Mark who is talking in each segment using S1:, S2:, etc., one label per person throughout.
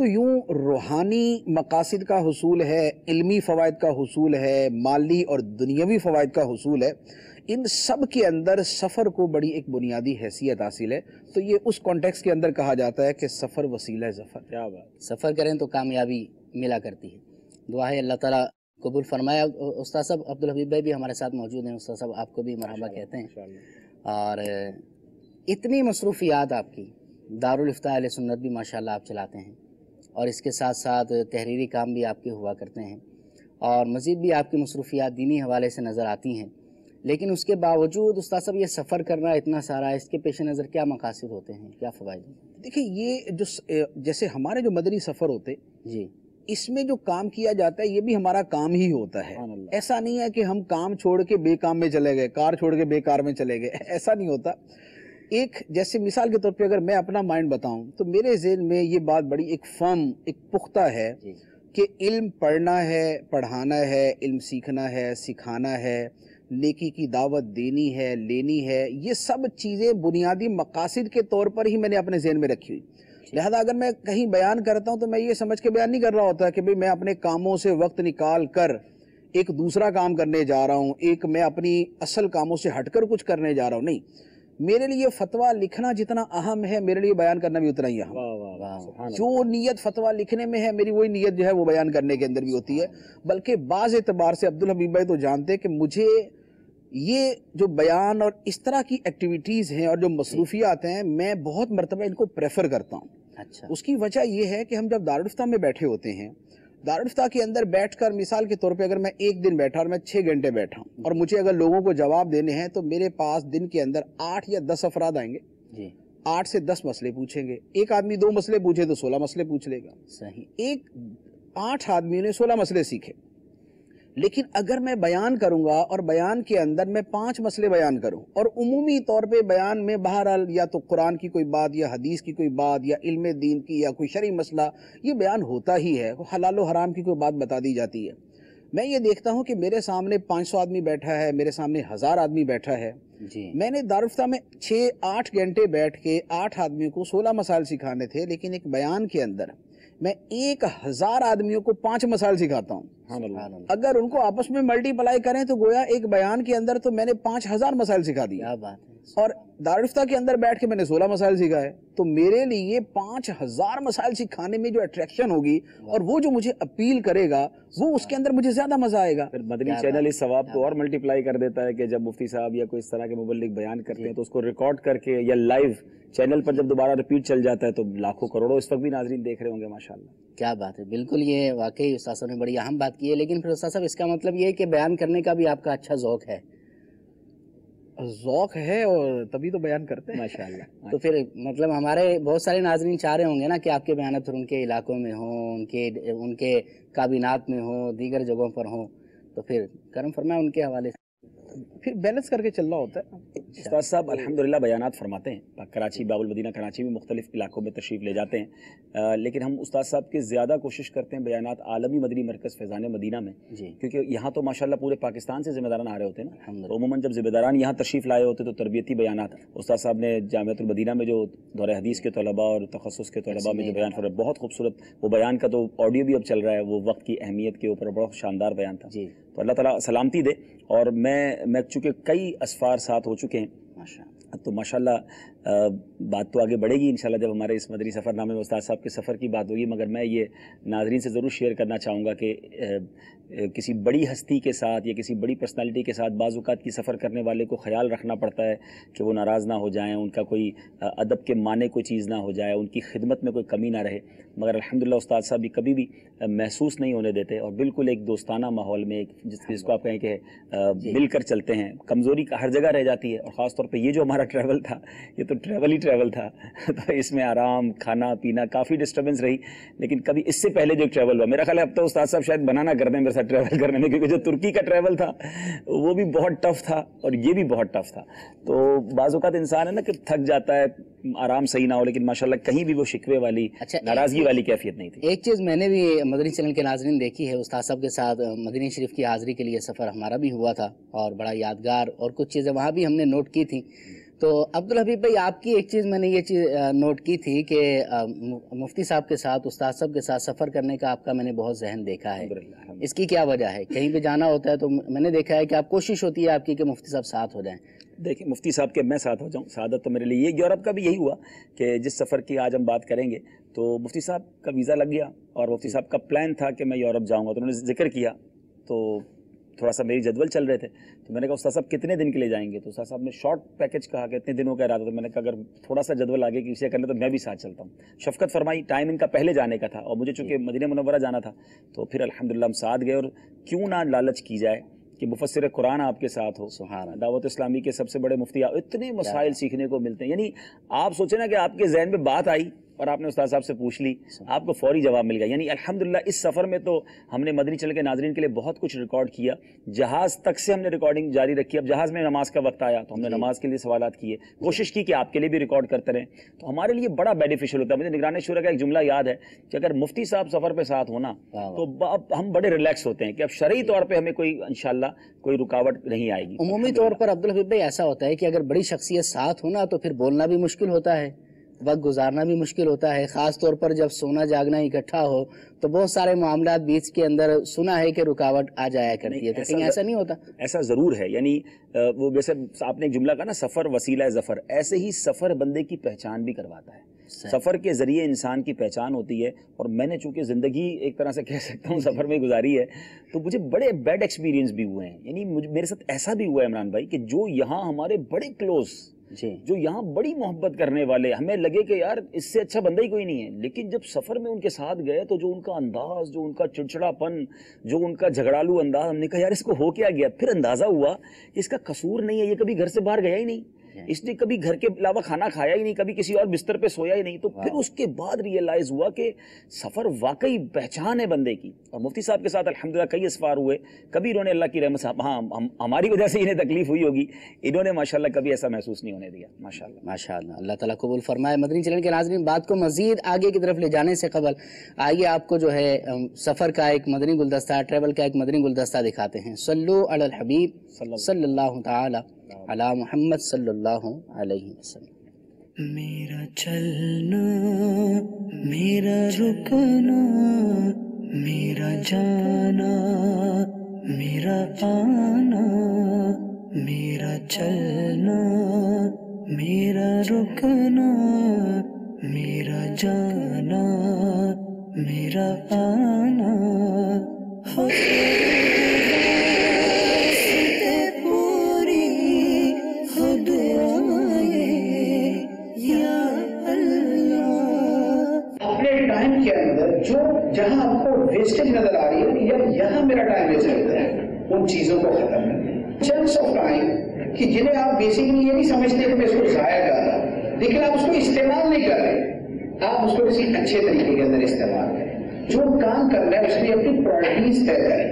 S1: تو یوں روحانی مقاصد کا حصول ہے، علمی فوائد کا حصول ہے، مالی اور دنیاوی فوائد کا حصول ہے، ان سب کے اندر سفر کو بڑی ایک بنیادی حیثیت حاصل ہے۔ تو یہ اس کانٹیکس کے اندر کہا جاتا ہے کہ سفر وسیلہ ظفر۔
S2: کیا بات، سفر کریں تو کامیابی ملا کرتی ہے۔ دعا ہے اللہ تعالیٰ قبول فرمایا۔ استاد صاحب عبدالحبیب بھائی بھی ہمارے ساتھ موجود ہیں، استاد صاحب آپ کو بھی مرحبا کہتے ہیں۔ اور اتنی مصروفیات آپ کی، دارالفتاء اہل سنت بھی ماشاءاللہ آپ چلاتے ہیں، اور اس کے ساتھ ساتھ تحریری کام بھی آپ کے ہوا کرتے ہیں، اور مزید بھی آپ کی مصروفیات دینی حوالے سے نظر آتی ہیں، لیکن اس کے باوجود استاد صاحب یہ سفر کرنا اتنا سارا، اس کے پیش نظر کیا مقاصد ہوتے ہیں، کیا فوائد ہیں؟
S1: دیکھیں یہ جو جیسے ہمارے جو مدنی سفر ہوتے
S2: جی،
S1: اس میں جو کام کیا جاتا ہے یہ بھی ہمارا کام ہی ہوتا ہے۔ ایسا نہیں ہے کہ ہم کام چھوڑ کے بے کام میں چلے گئے، کار چھوڑ کے بے کار میں چلے گئے، ایسا نہیں ہوتا۔ ایک جیسے مثال کے طور پہ اگر میں اپنا مائنڈ بتاؤں تو میرے ذہن میں یہ بات بڑی ایک فرم، ایک پختہ ہے کہ علم پڑھنا ہے، پڑھانا ہے، علم سیکھنا ہے، سکھانا ہے، نیکی کی دعوت دینی ہے، لینی ہے، یہ سب چیزیں بنیادی مقاصد کے طور پر ہی میں نے اپنے ذہن میں رکھی ہوئی۔ لہذا اگر میں کہیں بیان کرتا ہوں تو میں یہ سمجھ کے بیان نہیں کر رہا ہوتا کہ میں اپنے کاموں سے وقت نکال کر ایک دوسرا کام کرنے جا رہا ہوں، ایک میں اپنی اصل کاموں سے ہٹ کر کچھ کرنے جا رہا ہوں، نہیں۔ میرے لیے فتویٰ لکھنا جتنا اہم ہے میرے لیے بیان کرنا بھی اتنا ہی اہم۔ جو نیت فتویٰ لکھنے میں ہے میری وہی نیت جو ہے وہ بیان کرنے کے اندر بھی ہوتی ہے۔ بلکہ بعض اعتبار سے عبدالحبیب بھائی تو جانتے کہ مجھے یہ جو بیان اور اس طرح کی ایکٹیویٹیز ہیں اور جو مصروفیات ہیں میں بہت مرتبہ ان کو پریفر کرتا ہوں۔
S2: اچھا،
S1: اس کی وجہ یہ ہے کہ ہم جب دارالفتاء میں بیٹھے ہوتے ہیں، دارالفتاء کے اندر بیٹھ کر مثال کے طور پہ اگر میں ایک دن بیٹھا اور میں 6 گھنٹے بیٹھا ہوں اور مجھے اگر لوگوں کو جواب دینے ہیں تو میرے پاس دن کے اندر 8 یا 10 افراد آئیں گے، 8 سے 10 مسئلے پوچھیں گے۔ ایک آدمی 2 مسئلے پوچھے تو 16 مسئلے پوچھ لے گا۔
S2: صحیح،
S1: ایک 8 آدمیوں نے 16 مسئلے سیکھے۔ لیکن اگر میں بیان کروں گا اور بیان کے اندر میں 5 مسئلے بیان کروں اور عمومی طور پہ بیان میں بہرحال یا تو قرآن کی کوئی بات یا حدیث کی کوئی بات یا علم دین کی یا کوئی شرعی مسئلہ یہ بیان ہوتا ہی ہے، حلال و حرام کی کوئی بات بتا دی جاتی ہے، میں یہ دیکھتا ہوں کہ میرے سامنے 500 آدمی بیٹھا ہے، میرے سامنے 1000 آدمی بیٹھا ہے، میں نے دارالفتاء میں 6-8 گھنٹے بیٹھ کے 8 آدمیوں کو 16 مسائل سکھانے تھے، لیکن ایک بیان کے اندر میں 1000 آدمیوں کو 5 مسائل سکھاتا ہوں۔ اگر ان کو آپس میں ملٹی پلائی کریں تو گویا ایک بیان کے اندر تو میں نے 5000 مسائل سکھا دیا، اور دارالفتاء کے اندر بیٹھ کے میں نے 16 مسائل سکھائے۔ تو میرے لیے 5000 مسائل سکھانے میں جو اٹریکشن ہوگی اور وہ جو مجھے اپیل کرے گا وہ اس کے اندر مجھے زیادہ مزہ آئے گا۔
S3: پھر مدنی چینل اس ثواب کو اور ملٹی پلائی کر دیتا ہے کہ جب مفتی صاحب یا کوئی اس طرح کے مبلغ بیان کرتے ہیں تو اس کو ریکارڈ کر کے یا لائیو چینل پر جب دوبارہ ریپیٹ چل جاتا ہے تو لاکھوں کروڑوں اس وقت بھی ناظرین دیکھ رہے ہوں گے ماشاءاللہ۔
S2: کیا بات ہے، بالکل یہ واقعی استاد صاحب نے بڑی اہم بات کی ہے۔ لیکن پھر استاد صاحب اس کا مطلب یہ ہے کہ بیان کرنے کا بھی آپ کا اچھا ذوق ہے؟
S1: ذوق ہے اور تبھی تو بیان کرتے ہیں
S2: ماشاءاللہ۔ تو پھر مطلب ہمارے بہت سارے ناظرین چاہ رہے ہوں گے نا کہ آپ کے بیانات پھر ان کے علاقوں میں ہوں، ان کے کابینات میں ہوں، دیگر جگہوں پر ہوں، تو پھر کرم فرمائیں ان کے حوالے سے،
S1: پھر بیلنس کر کے چلنا ہوتا ہے۔
S3: استاد صاحب الحمدللہ بیانات فرماتے ہیں، کراچی، باب المدینہ کراچی میں مختلف علاقوں میں تشریف لے جاتے ہیں، لیکن ہم استاد صاحب کے زیادہ کوشش کرتے ہیں بیانات عالمی مدنی مرکز فیضان مدینہ میں، کیونکہ یہاں تو ماشاءاللہ پورے پاکستان سے ذمہ داران آ رہے ہوتے ہیں نا، عموماً جب ذمہ داران یہاں تشریف لائے ہوتے تو تربیتی بیانات استاد صاحب نے جامعۃ المدینہ میں جو دورہ حدیث کے طلباء اور تخصص کے طلباء میں جو بیان فرمایا بہت خوبصورت، وہ بیان کا تو آڈیو بھی اب چل رہا ہے، وہ وقت کی اہمیت کے اوپر بہت شاندار بیان تھا۔ تو اللہ تعالیٰ سلامتی دے، اور میں چونکہ کئی اسفار ساتھ ہو چکے ہیں تو ماشاءاللہ بات تو آگے بڑھے گی انشاءاللہ جب ہمارے اس مدنی سفر نامے میں استاد صاحب کے سفر کی بات ہوگی، مگر میں یہ ناظرین سے ضرور شیئر کرنا چاہوں گا کہ کسی بڑی ہستی کے ساتھ یا کسی بڑی پرسنالٹی کے ساتھ بعض اوقات کی سفر کرنے والے کو خیال رکھنا پڑتا ہے کہ وہ ناراض نہ ہو جائیں، ان کا کوئی ادب کے معنی کوئی چیز نہ ہو جائے، ان کی خدمت میں کوئی کمی نہ رہے، مگر الحمدللہ استاد صاحب بھی کبھی بھی محسوس نہیں ہونے دیتے، اور بالکل ایک دوستانہ ماحول میں جس کو آپ کہیں کہ مل کر چلتے ہیں۔ کمزوری کا ہر جگہ رہ جاتی ہے، اور خاص طور پہ یہ جو ہمارا ٹریول تھا یہ تو ٹریول ہی ٹریول تھا، تو اس میں آرام، کھانا پینا کافی ڈسٹربنس رہی، لیکن کبھی اس سے پہلے جو ٹریول ہوا، میرا خیال ہے اب تو استاد صاحب شاید بنانا کر دیں میرے ساتھ ٹریول کرنے میں، کیونکہ جو ترکی کا ٹریول تھا وہ بھی بہت ٹف تھا اور یہ بھی بہت ٹف تھا۔ تو بعض اوقات انسان ہے نا کہ تھک جاتا ہے، آرام صحیح نہ ہو، لیکن ماشاءاللہ کہیں بھی وہ شکوے والی، ناراضگی والی کیفیت نہیں تھی۔
S2: ایک چیز میں نے بھی مدنی چینل کے ناظرین دیکھی ہے، استاد صاحب کے ساتھ مدنی شریف کی حاضری کے لیے سفر ہمارا بھی ہوا تھا اور بڑا یادگار، اور کچھ چیزیں وہاں بھی ہم نے نوٹ کی تھیں، تو عبدالحبیب بھائی آپ کی ایک چیز میں نے یہ چیز نوٹ کی تھی کہ مفتی صاحب کے ساتھ استاد صاحب کے ساتھ سفر کرنے کا آپ کا میں نے بہت ذہن دیکھا ہے. اس کی کیا وجہ ہے؟ کہیں پہ جانا ہوتا ہے تو میں نے دیکھا ہے کہ آپ کوشش ہوتی ہے آپ کی کہ مفتی صاحب ساتھ ہو جائیں.
S3: دیکھیں مفتی صاحب کے میں ساتھ ہو جاؤں سعادت تو میرے لیے یہ. یورپ کا بھی یہی ہوا کہ جس سفر کی آج ہم بات کریں گے تو مفتی صاحب کا ویزا لگ گیا اور مفتی صاحب کا پلان تھا کہ میں یورپ جاؤں گا. تو انہوں نے ذکر کیا تو تھوڑا سا میری جدول چل رہے تھے تو میں نے کہا استاد صاحب کتنے دن کے لیے جائیں گے؟ تو استاد صاحب نے شارٹ پیکج کہا کہ اتنے دنوں کا ارادہ. تو میں نے کہا اگر تھوڑا سا جدول آگے کی کرنا تو میں بھی ساتھ چلتا ہوں. شفقت فرمائی. ٹائم ان کا پہلے جانے کا تھا اور مجھے چونکہ مدینہ منورہ جانا تھا تو پھر الحمدللہ ہم ساتھ گئے. اور کیوں نہ لالچ کی جائے کہ مفسر قرآن آپ کے ساتھ ہو. سبحان دعوت اسلامی کے سب سے بڑے مفتی. اتنے مسائل سیکھنے کو ملتے ہیں. یعنی آپ سوچیں نا کہ آپ کے ذہن میں بات آئی اور آپ نے استاد صاحب سے پوچھ لی, آپ کو فوری جواب مل گیا. یعنی الحمدللہ اس سفر میں تو ہم نے مدنی چینل کے ناظرین کے لیے بہت کچھ ریکارڈ کیا. جہاز تک سے ہم نے ریکارڈنگ جاری رکھی. اب جہاز میں نماز کا وقت آیا تو ہم نے نماز کے لیے سوالات کیے, کوشش کی کہ آپ کے لیے بھی ریکارڈ کرتے رہیں. تو ہمارے لیے بڑا بینیفیشل ہوتا ہے. مجھے نگران شورا کا ایک جملہ یاد ہے کہ اگر مفتی صاحب سفر پہ ساتھ ہونا تو اب ہم بڑے ریلیکس ہوتے ہیں کہ اب شرعی طور پہ ہمیں کوئی انشاءاللہ کوئی رکاوٹ نہیں آئے گی.
S2: عمومی طور پر عبدالحبیب بھائی ایسا ہوتا ہے کہ اگر بڑی شخصیت ساتھ ہونا تو پھر بولنا بھی مشکل ہوتا ہے, وقت گزارنا بھی مشکل ہوتا ہے. خاص طور پر جب سونا جاگنا اکٹھا ہو تو بہت سارے معاملات بیچ کے اندر سنا ہے کہ رکاوٹ آ جایا کرتی ہے. تو کہیں ایسا نہیں ہوتا؟
S3: ایسا ضرور ہے. یعنی وہ جیسے آپ نے ایک جملہ کہا نا سفر وسیلہ ظفر, ایسے ہی سفر بندے کی پہچان بھی کرواتا ہے. سفر کے ذریعے انسان کی پہچان ہوتی ہے. اور میں نے چونکہ زندگی ایک طرح سے کہہ سکتا ہوں سفر میں گزاری ہے تو مجھے بڑے بیڈ ایکسپیرینس بھی ہوئے ہیں. یعنی میرے ساتھ ایسا بھی ہوا ہے عمران بھائی کہ جو یہاں ہمارے بڑے کلوز جو یہاں بڑی محبت کرنے والے, ہمیں لگے کہ یار اس سے اچھا بندہ ہی کوئی نہیں ہے, لیکن جب سفر میں ان کے ساتھ گئے تو جو ان کا انداز, جو ان کا چڑچڑا پن, جو ان کا جھگڑالو انداز, ہم نے کہا یار اس کو ہو کیا گیا. پھر اندازہ ہوا کہ اس کا قصور نہیں ہے, یہ کبھی گھر سے باہر گیا ہی نہیں, اس نے کبھی گھر کے علاوہ کھانا کھایا ہی نہیں, کبھی کسی اور بستر پہ سویا ہی نہیں. تو پھر اس کے بعد ریئلائز ہوا کہ سفر واقعی پہچان ہے بندے کی. اور مفتی صاحب کے ساتھ الحمدللہ کئی اسفار ہوئے. کبھی انہوں نے اللہ کی رحمت سے, ہاں ہماری وجہ سے انہیں تکلیف ہوئی ہوگی, انہوں نے ماشاءاللہ کبھی ایسا محسوس نہیں ہونے دیا.
S2: ماشاءاللہ اللہ تعالیٰ قبول فرمائے. مدنی چینل کے ناظرین, بات کو مزید آگے کی طرف لے جانے سے قبل آئیے آپ کو جو ہے سفر کا ایک مدنی گلدستہ, ٹریول کا ایک مدنی گلدستہ دکھاتے ہیں. صلو علی الحبیب صلی اللہ تعالی علی محمد صلی اللہ علیہ وسلم.
S4: میرا چلنا, میرا رکنا, میرا جانا, میرا آنا, میرا چلنا, میرا رکنا, میرا جانا, میرا آنا,
S1: جو جہاں آپ کو ویسٹیج نظر آ رہی ہے یا یہاں میرا ٹائم ویسٹ ہوتا ہے, ان چیزوں کو ختم کریں. چنکس آف ٹائم کہ جنہیں آپ بیسکلی یہ نہیں سمجھتے کہ میں اس کو ضائع کر رہا ہوں, لیکن آپ اس کو استعمال نہیں کر رہے, آپ اس کو کسی اچھے طریقے کے اندر استعمال کریں. جو کام کرنا ہے اس میں اپنی پرائرٹیز طے کریں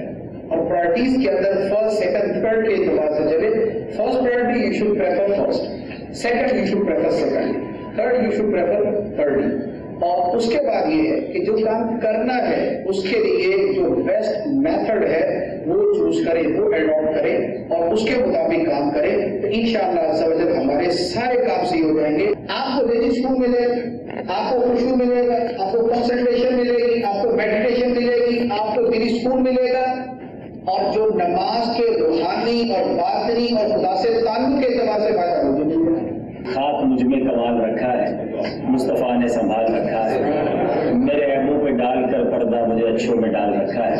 S1: اور پرائرٹیز کے اندر فرسٹ سیکنڈ تھرڈ کے اعتبار سے چلے. First priority you should prefer first, second you should prefer second, third you should prefer third. اور اس کے بعد یہ ہے کہ جو کام کرنا ہے اس کے لیے جو بیسٹ میتھڈ ہے وہ چوز کرے, وہ ایڈاپٹ کرے اور اس کے مطابق کام کرے. تو انشاءاللہ عز و جل ہمارے سارے کام صحیح ہو جائیں گے. آپ کو ذہنی سکون ملے گا, آپ کو خشوع ملے گا, آپ کو کنسنٹریشن ملے گی, آپ کو میڈیٹیشن ملے گی, آپ کو دلی سکون ملے گا. اور جو نماز کے روحانی اور باطنی اور خدا سے تعلق کے اعتبار سے فائدہ مجھے مل جائے.
S3: خاک مجھ میں کمال رکھا ہے, مصطفیٰ نے سنبھال رکھا ہے, میرے عیبوں پہ ڈال کر پردہ مجھے اچھوں میں ڈال رکھا ہے.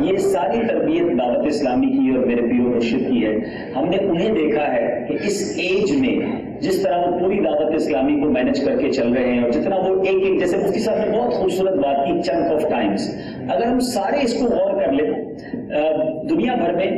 S3: یہ ساری تربیت دعوت اسلامی کی اور میرے پیر و مرشد کی ہے. ہم نے انہیں دیکھا ہے کہ اس ایج میں جس طرح وہ پوری دعوت اسلامی کو مینج کر کے چل رہے ہیں اور جتنا وہ ایک ایک, جیسے مفتی صاحب نے بہت خوبصورت بات کی, چنک آف ٹائمز. اگر ہم سارے اس کو غور کر لیں, دنیا بھر میں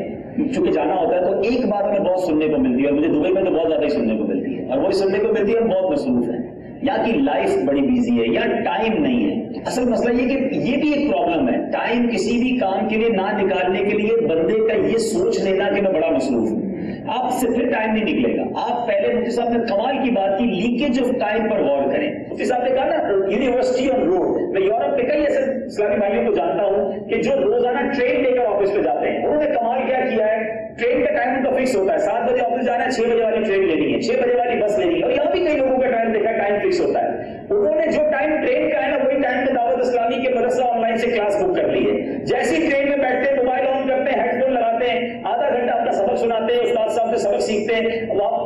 S3: چونکہ جانا ہوتا ہے تو ایک بات ہمیں بہت سننے کو ملتی ہے, اور مجھے دبئی میں تو بہت زیادہ ہی سننے کو ملتی ہے, اور وہی سننے کو ملتی ہے ہم بہت مصروف ہیں, یا کہ لائف بڑی بیزی ہے یا ٹائم نہیں ہے. اصل مسئلہ یہ کہ یہ بھی ایک پرابلم ہے, ٹائم کسی بھی کام کے لیے نہ نکالنے کے لیے بندے کا یہ سوچ لینا کہ میں بڑا مصروف ہوں. آپ سے پھر ٹائم نہیں نکلے گا. آپ پہلے مفتی صاحب نے کمال کی بات کی, لیکیج آف ٹائم پر غور کریں. مفتی صاحب نے کہا نا یونیورسٹی آن روڈ, میں یورپ کے کئی ایسے اسلامی بھائیوں کو جانتا ہوں کہ جو روزانہ ٹرین لے کر آفس پہ جاتے ہیں. انہوں نے کمال کیا کیا ہے, ٹرین کا ٹائم ان کا فکس ہوتا ہے, 7 بجے آفس جانا ہے, 6 بجے والی ٹرین لینی ہے, 6 بجے والی بس لینی ہے. اور یہاں بھی کئی لوگوں کا ٹائم دیکھا, ٹائم فکس ہوتا ہے. انہوں نے جو ٹائم ٹرین کا ہے نا, وہی ٹائم میں دعوت اسلامی کے مدرسہ آن لائن سے کلاس بک کر لی ہے. جیسی ٹرین میں بیٹھتے ہیں, موبائل آن کرتے ہیں, ہیڈ فون لگاتے ہیں, آدھا گھنٹہ اپنا سبق سناتے ہیں, استاد صاحب سے سبق سیکھتے ہیں,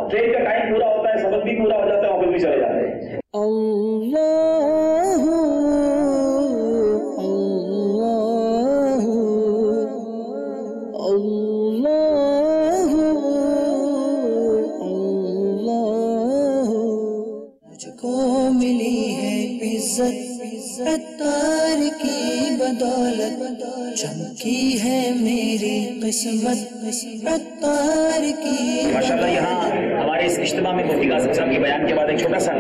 S3: ٹرین کا ٹائم پورا ہوتا ہے, سبق بھی پورا ہو جاتا ہے, آفس بھی چلے جاتے ہیں.
S4: عطار کی بدولت چمکی ہے میری قسمت, عطار کی.
S3: ماشاءاللہ یہاں ہمارے اس اجتماع میں مفتی قاسم صاحب کے بیان کے بعد ایک چھوٹا سا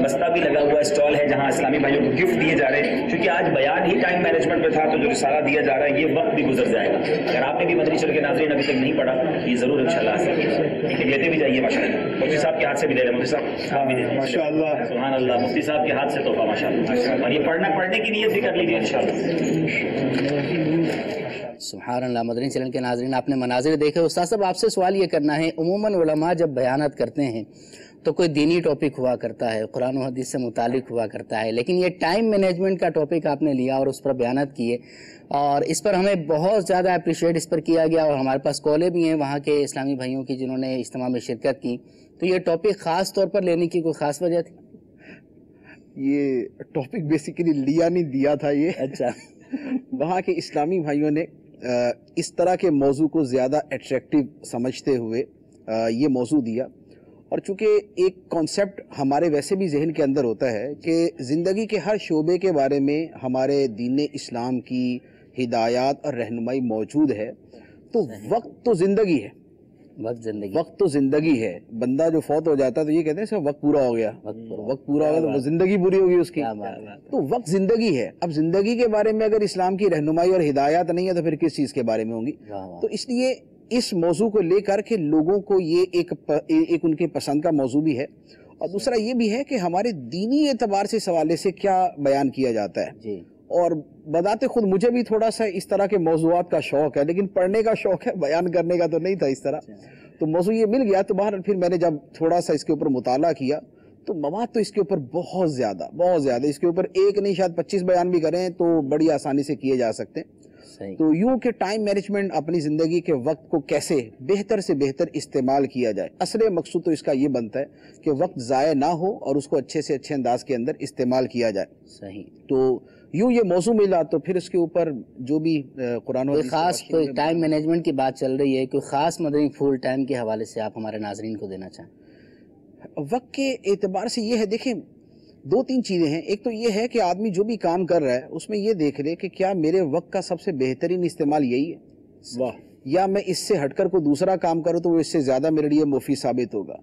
S3: بستہ بھی لگا ہوا اسٹال ہے جہاں اسلامی بھائیوں کو گفٹ دیے جا رہے ہیں. کیونکہ آج بیان ہی ٹائم مینجمنٹ پہ تھا, تو جو رسالہ دیا جا رہا ہے یہ وقت بھی گزر جائے گا. اگر آپ نے بھی مدنی چل کے ناظرین ابھی تک نہیں پڑھا, یہ ضرور انشاءاللہ لیکن لیتے بھی جائیے. ماشاءاللہ مفتی صاحب کے ہاتھ سے بھی لے رہے, مفتی صاحب ماشاءاللہ سبحان اللہ, مفتی صاحب کے ہاتھ سے تحفہ ماشاءاللہ. اور یہ پڑھنے کی نیت بھی کر لیجیے انشاءاللہ.
S2: سبحان اللہ. مدنی چینل کے ناظرین, آپ نے مناظر دیکھے. استاد صاحب آپ سے سوال یہ کرنا ہے, عموماً علماء جب بیانات کرتے ہیں تو کوئی دینی ٹاپک ہوا کرتا ہے, قرآن و حدیث سے متعلق ہوا کرتا ہے, لیکن یہ ٹائم مینجمنٹ کا ٹاپک آپ نے لیا اور اس پر بیانات کیے, اور اس پر ہمیں بہت زیادہ اپریشیٹ اس پر کیا گیا, اور ہمارے پاس کالیں بھی ہیں وہاں کے اسلامی بھائیوں کی جنہوں نے اجتماع میں شرکت کی. تو یہ ٹاپک خاص طور پر لینے کی کوئی خاص وجہ تھی؟
S1: یہ ٹاپک بیسیکلی لیا نہیں, دیا تھا یہ.
S2: اچھا.
S1: وہاں کے اسلامی بھائیوں نے اس طرح کے موضوع کو زیادہ اٹریکٹیو سمجھتے ہوئے یہ موضوع دیا. اور چونکہ ایک کانسیپٹ ہمارے ویسے بھی ذہن کے اندر ہوتا ہے کہ زندگی کے ہر شعبے کے بارے میں ہمارے دین اسلام کی ہدایات اور رہنمائی موجود ہے, تو وقت تو زندگی ہے. وقت تو زندگی ہے. بندہ جو فوت ہو جاتا ہے تو یہ کہتے ہیں وقت پورا ہو گیا, وقت پورا ہو گیا تو زندگی پوری ہوگی اس کی. تو وقت زندگی ہے. اب زندگی کے بارے میں اگر اسلام کی رہنمائی اور ہدایات نہیں ہے تو پھر کس چیز کے بارے میں ہوں گی؟ تو اس لیے اس موضوع کو لے کر کے لوگوں کو یہ ایک ان کے پسند کا موضوع بھی ہے, اور دوسرا یہ بھی ہے کہ ہمارے دینی اعتبار سے حوالے سے کیا بیان کیا جاتا ہے. اور بذات خود مجھے بھی تھوڑا سا اس طرح کے موضوعات کا شوق ہے, لیکن پڑھنے کا شوق ہے, بیان کرنے کا تو نہیں تھا اس طرح. تو موضوع یہ مل گیا, تو بہرحال پھر میں نے جب تھوڑا سا اس کے اوپر مطالعہ کیا تو مواد تو اس کے اوپر بہت زیادہ اس کے اوپر ایک نہیں شاید 25 بیان بھی کریں تو بڑی آسانی سے کیے جا سکتے ہیں. تو یوں کہ ٹائم مینجمنٹ, اپنی زندگی کے وقت کو کیسے بہتر سے بہتر استعمال کیا جائے. اصل مقصود تو اس کا یہ بنتا ہے کہ وقت ضائع نہ ہو اور اس کو اچھے سے اچھے انداز کے اندر استعمال کیا جائے.
S2: صحیح.
S1: تو یوں یہ موضوع ملا, تو پھر اس کے اوپر جو بھی قرآن و حدیث
S2: خاص کوئی ٹائم مینجمنٹ کی بات چل رہی ہے, کوئی خاص مدنی فل ٹائم کے حوالے سے آپ ہمارے ناظرین کو دینا چاہیں؟
S1: وقت کے اعتبار سے یہ ہے, دیکھیں 2-3 چیزیں ہیں. ایک تو یہ ہے کہ آدمی جو بھی کام کر رہا ہے اس میں یہ دیکھ لے کہ کیا میرے وقت کا سب سے بہترین استعمال یہی ہے, واہ, یا میں اس سے ہٹ کر کوئی دوسرا کام کروں تو وہ اس سے زیادہ میرے لیے مفید ثابت ہوگا.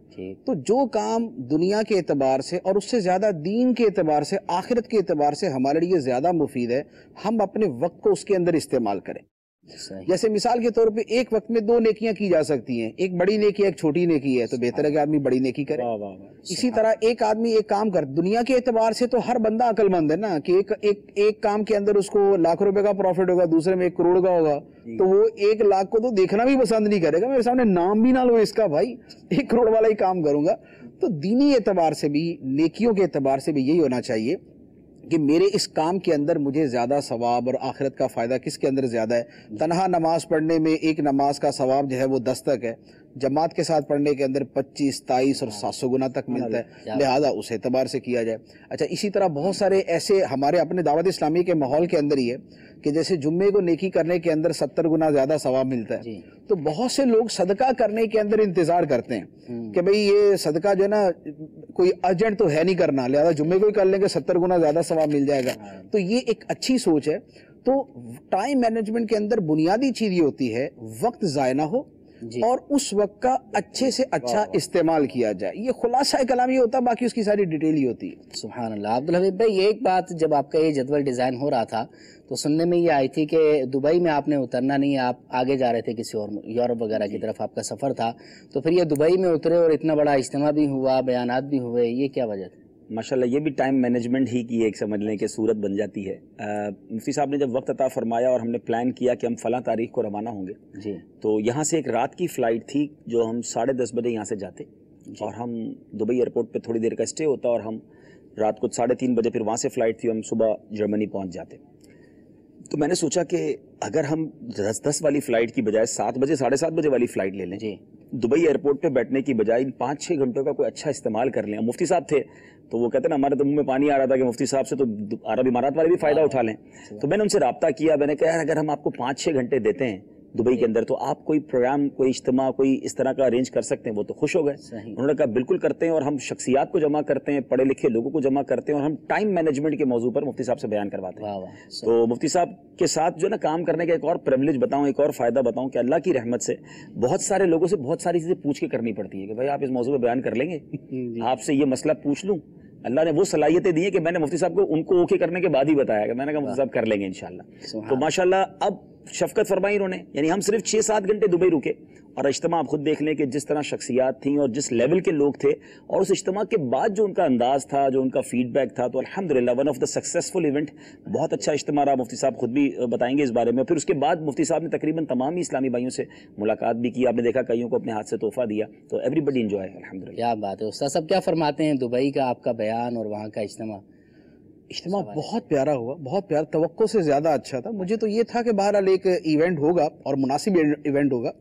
S1: تو جو کام دنیا کے اعتبار سے اور اس سے زیادہ دین کے اعتبار سے, آخرت کے اعتبار سے ہمارے لیے زیادہ مفید ہے, ہم اپنے وقت کو اس کے اندر استعمال کریں. جیسے مثال کے طور پہ ایک وقت میں 2 نیکیاں کی جا سکتی ہیں, ایک بڑی نیکی ہے ایک چھوٹی نیکی ہے, تو بہتر ہے کہ آدمی بڑی نیکی کرے. اسی طرح ایک آدمی ایک کام کر, دنیا کے اعتبار سے تو ہر بندہ عقل مند ہے نا, کہ ایک کام کے اندر اس کو لاکھ روپے کا پروفٹ ہوگا, دوسرے میں 1 کروڑ کا ہوگا, تو وہ 1 لاکھ کو تو دیکھنا بھی پسند نہیں کرے گا, میرے سامنے نام بھی نہ لو اس کا, بھائی 1 کروڑ والا ہی کام کروں گا. تو دینی اعتبار سے بھی, نیکیوں کے اعتبار سے بھی یہی ہونا چاہیے کہ میرے اس کام کے اندر مجھے زیادہ ثواب اور آخرت کا فائدہ کس کے اندر زیادہ ہے. تنہا نماز پڑھنے میں ایک نماز کا ثواب جو ہے وہ 10 تک ہے, جماعت کے ساتھ پڑھنے کے اندر 25, 23 اور 700 گنا تک ملتا ہے, لہذا اس اعتبار سے کیا جائے. اچھا, اسی طرح بہت سارے ایسے ہمارے اپنے دعوت اسلامی کے ماحول کے اندر ہی ہے کہ جیسے جمعے کو نیکی کرنے کے اندر 70 گنا زیادہ ثواب ملتا ہے. تو بہت سے لوگ صدقہ کرنے کے اندر انتظار کرتے ہیں کہ بھئی یہ صدقہ جو ہے نا کوئی ارجنٹ تو ہے نہیں کرنا, لہذا جمعے کو ہی کر لیں گے 70 گنا زیادہ ثواب مل جائے گا. تو یہ ایک اچھی سوچ ہے. تو ٹائم مینجمنٹ کے اندر بنیادی چیز یہ ہوتی ہے وقت ضائع نہ ہو, اور اس وقت کا اچھے سے اچھا استعمال کیا جائے. یہ خلاصہ کلام یہ ہوتا ہے, باقی اس کی ساری ڈیٹیل ہی ہوتی ہے.
S2: سبحان اللہ. عبدالحبیب بھائی یہ ایک بات, جب آپ کا یہ جدول ڈیزائن ہو رہا تھا تو سننے میں یہ آئی تھی کہ دبئی میں آپ نے اترنا نہیں, آپ آگے جا رہے تھے کسی اور یورپ وغیرہ کی طرف آپ کا سفر تھا, تو پھر یہ دبئی میں اترے اور اتنا بڑا اجتماع بھی ہوا, بیانات بھی ہوئے, یہ کیا وجہ تھی؟
S3: ماشاءاللہ یہ بھی ٹائم مینجمنٹ ہی کی ایک سمجھ لیں کہ صورت بن جاتی ہے. مفتی صاحب نے جب وقت عطا فرمایا اور ہم نے پلان کیا کہ ہم فلاں تاریخ کو روانہ ہوں گے,
S2: جی,
S3: تو یہاں سے ایک رات کی فلائٹ تھی جو ہم 10:30 بجے یہاں سے جاتے, اور ہم دبئی ایئرپورٹ پہ تھوڑی دیر کا اسٹے ہوتا اور ہم رات کو 3:30 بجے پھر وہاں سے فلائٹ تھی, ہم صبح جرمنی پہنچ جاتے. تو میں نے سوچا کہ اگر ہم 10 والی فلائٹ کی بجائے 7 بجے 7:30 بجے والی فلائٹ لے لیں,
S2: جی,
S3: دبئی ایئرپورٹ پہ بیٹھنے کی بجائے 5-6 گھنٹوں کا کوئی اچھا استعمال کر لیں. مفتی صاحب تھے تو وہ کہتے ہیں نا, ہمارے تو منہ میں پانی آ رہا تھا کہ مفتی صاحب سے تو عرب امارات والے بھی فائدہ اٹھا لیں. تو میں نے ان سے رابطہ کیا, میں نے کہا یار اگر ہم آپ کو 5-6 گھنٹے دیتے ہیں دبئی کے اندر تو آپ کوئی پروگرام, کوئی اجتماع, کوئی اس طرح کا ارینج کر سکتے ہیں. وہ تو خوش ہو گئے. انہوں نے کہا بالکل کرتے ہیں, اور ہم شخصیات کو جمع کرتے ہیں, پڑھے لکھے لوگوں کو جمع کرتے ہیں, اور ہم ٹائم مینجمنٹ کے موضوع پر مفتی صاحب سے بیان کرواتے ہیں. تو مفتی صاحب کے ساتھ جو ہے نا کام کرنے کا ایک اور پریولیج بتاؤں, ایک اور فائدہ بتاؤں کہ اللہ کی رحمت سے بہت سارے لوگوں سے بہت ساری چیزیں پوچھ کے کرنی پڑتی ہے کہ بھائی آپ اس موضوع پہ بیان کر لیں گے, آپ سے یہ مسئلہ پوچھ لوں. اللہ نے وہ صلاحیتیں دی ہیں کہ میں نے مفتی صاحب کو ان کو اوکے کرنے کے بعد ہی بتایا کہ میں نے کہا مفتی صاحب کر لیں گے انشاءاللہ. تو ماشاءاللہ اب شفقت فرمائی انہوں نے, یعنی ہم صرف 6-7 گھنٹے دبئی رکے, اور اجتماع آپ خود دیکھ لیں کہ جس طرح شخصیات تھیں اور جس لیول کے لوگ تھے, اور اس اجتماع کے بعد جو ان کا انداز تھا, جو ان کا فیڈ بیک تھا, تو الحمدللہ one of the successful event, بہت اچھا اجتماع رہا. مفتی صاحب خود بھی بتائیں گے اس بارے میں. پھر اس کے بعد مفتی صاحب نے تقریباً تمام اسلامی بھائیوں سے ملاقات بھی کی, آپ نے دیکھا کئیوں کو اپنے ہاتھ سے تحفہ دیا, تو ایوری بڈی انجوائے الحمدللہ.
S2: کیا بات ہے. استاد صاحب کیا فرماتے ہیں دبئی کا آپ کا بیان اور وہاں کا اجتماع؟
S1: اجتماع بہت پیارا ہوا, بہت پیارا, توقع سے زیادہ اچھا تھا. مجھے تو یہ تھا کہ بہرحال ایک ایونٹ ہوگا اور مناسب ایونٹ ہوگا,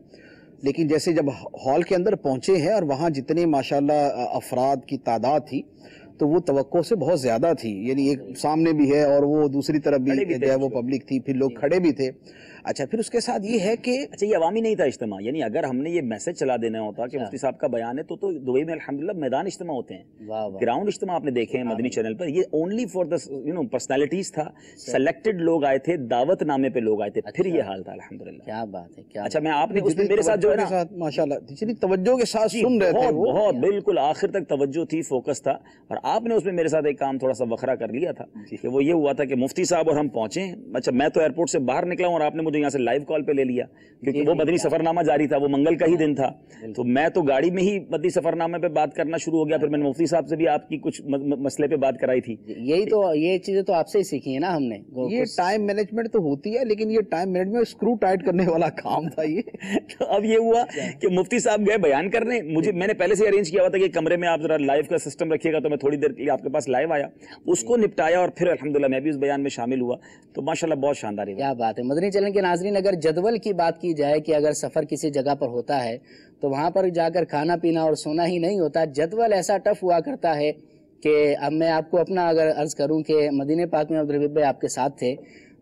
S1: لیکن جیسے جب ہال کے اندر پہنچے ہیں اور وہاں جتنے ماشاءاللہ افراد کی تعداد تھی تو وہ توقع سے بہت زیادہ تھی. یعنی ایک سامنے بھی ہے اور وہ دوسری طرف بھی جو ہے وہ پبلک تھی, پھر لوگ کھڑے بھی تھے. اچھا پھر اس کے ساتھ یہ ہے کہ
S3: اچھا یہ عوامی نہیں تھا اجتماع, یعنی اگر ہم نے یہ میسج چلا دینا ہوتا کہ مفتی صاحب کا بیان ہے, تو دبئی میں الحمدللہ میدان اجتماع ہوتے ہیں, گراؤنڈ اجتماع آپ نے دیکھے ہیں مدنی چینل پر. یہ اونلی فار دا پرسنالٹیز تھا, سلیکٹڈ لوگ آئے تھے, دعوت نامے پہ لوگ آئے تھے, پھر یہ حال تھا الحمدللہ.
S2: کیا بات ہے.
S3: اچھا میں آپ نے اس میں میرے ساتھ جو ہے نا
S1: ماشاءاللہ جتنی توجہ کے ساتھ سن رہے تھے,
S3: بہت بالکل آخر تک توجہ تھی, فوکس تھا, اور آپ نے اس میں میرے ساتھ ایک کام تھوڑا سا وکھرا کر لیا تھا کہ وہ یہ ہوا تھا کہ مفتی صاحب اور ہم پہنچے. اچھا میں تو ایئرپورٹ سے باہر نکلا ہوں اور آپ نے مجھے یہاں سے لائیو کال پہ لے لیا, کیونکہ وہ مدنی سفر نامہ جاری تھا, وہ منگل کا ہی دن تھا, تو میں تو گاڑی میں ہی مدنی سفر نامے پہ بات کرنا شروع ہو گیا. پھر میں نے مفتی صاحب سے بھی آپ کی کچھ مسئلے پہ بات کرائی تھی.
S2: یہی تو, یہ چیزیں تو آپ سے ہی سیکھی ہیں نا ہم نے.
S1: یہ ٹائم مینجمنٹ تو ہوتی ہے, لیکن یہ ٹائم مینجمنٹ اسکرو ٹائٹ کرنے والا کام تھا یہ.
S3: تو اب یہ ہوا کہ مفتی صاحب گئے بیان کرنے, میں نے پہلے سے ارینج کیا ہوا تھا کہ کمرے میں آپ ذرا لائیو کا سسٹم رکھیے گا, تو میں تھوڑی دیر کے لیے آپ کے پاس لائیو آیا, اس کو نپٹایا, اور پھر الحمدللہ میں بھی اس بیان میں شامل ہوا. تو ماشاءاللہ بہت شاندار ہے.
S2: کیا بات ہے. مدنی چینل کے ناظرین, اگر جدول کی بات کی جائے کہ اگر سفر کسی جگہ پر ہوتا ہے تو وہاں پر جا کر کھانا پینا اور سونا ہی نہیں ہوتا, جدول ایسا ٹف ہوا کرتا ہے کہ اب میں آپ کو اپنا اگر عرض کروں کہ مدینہ پاک میں عبدالحبیب بھائی آپ کے ساتھ تھے,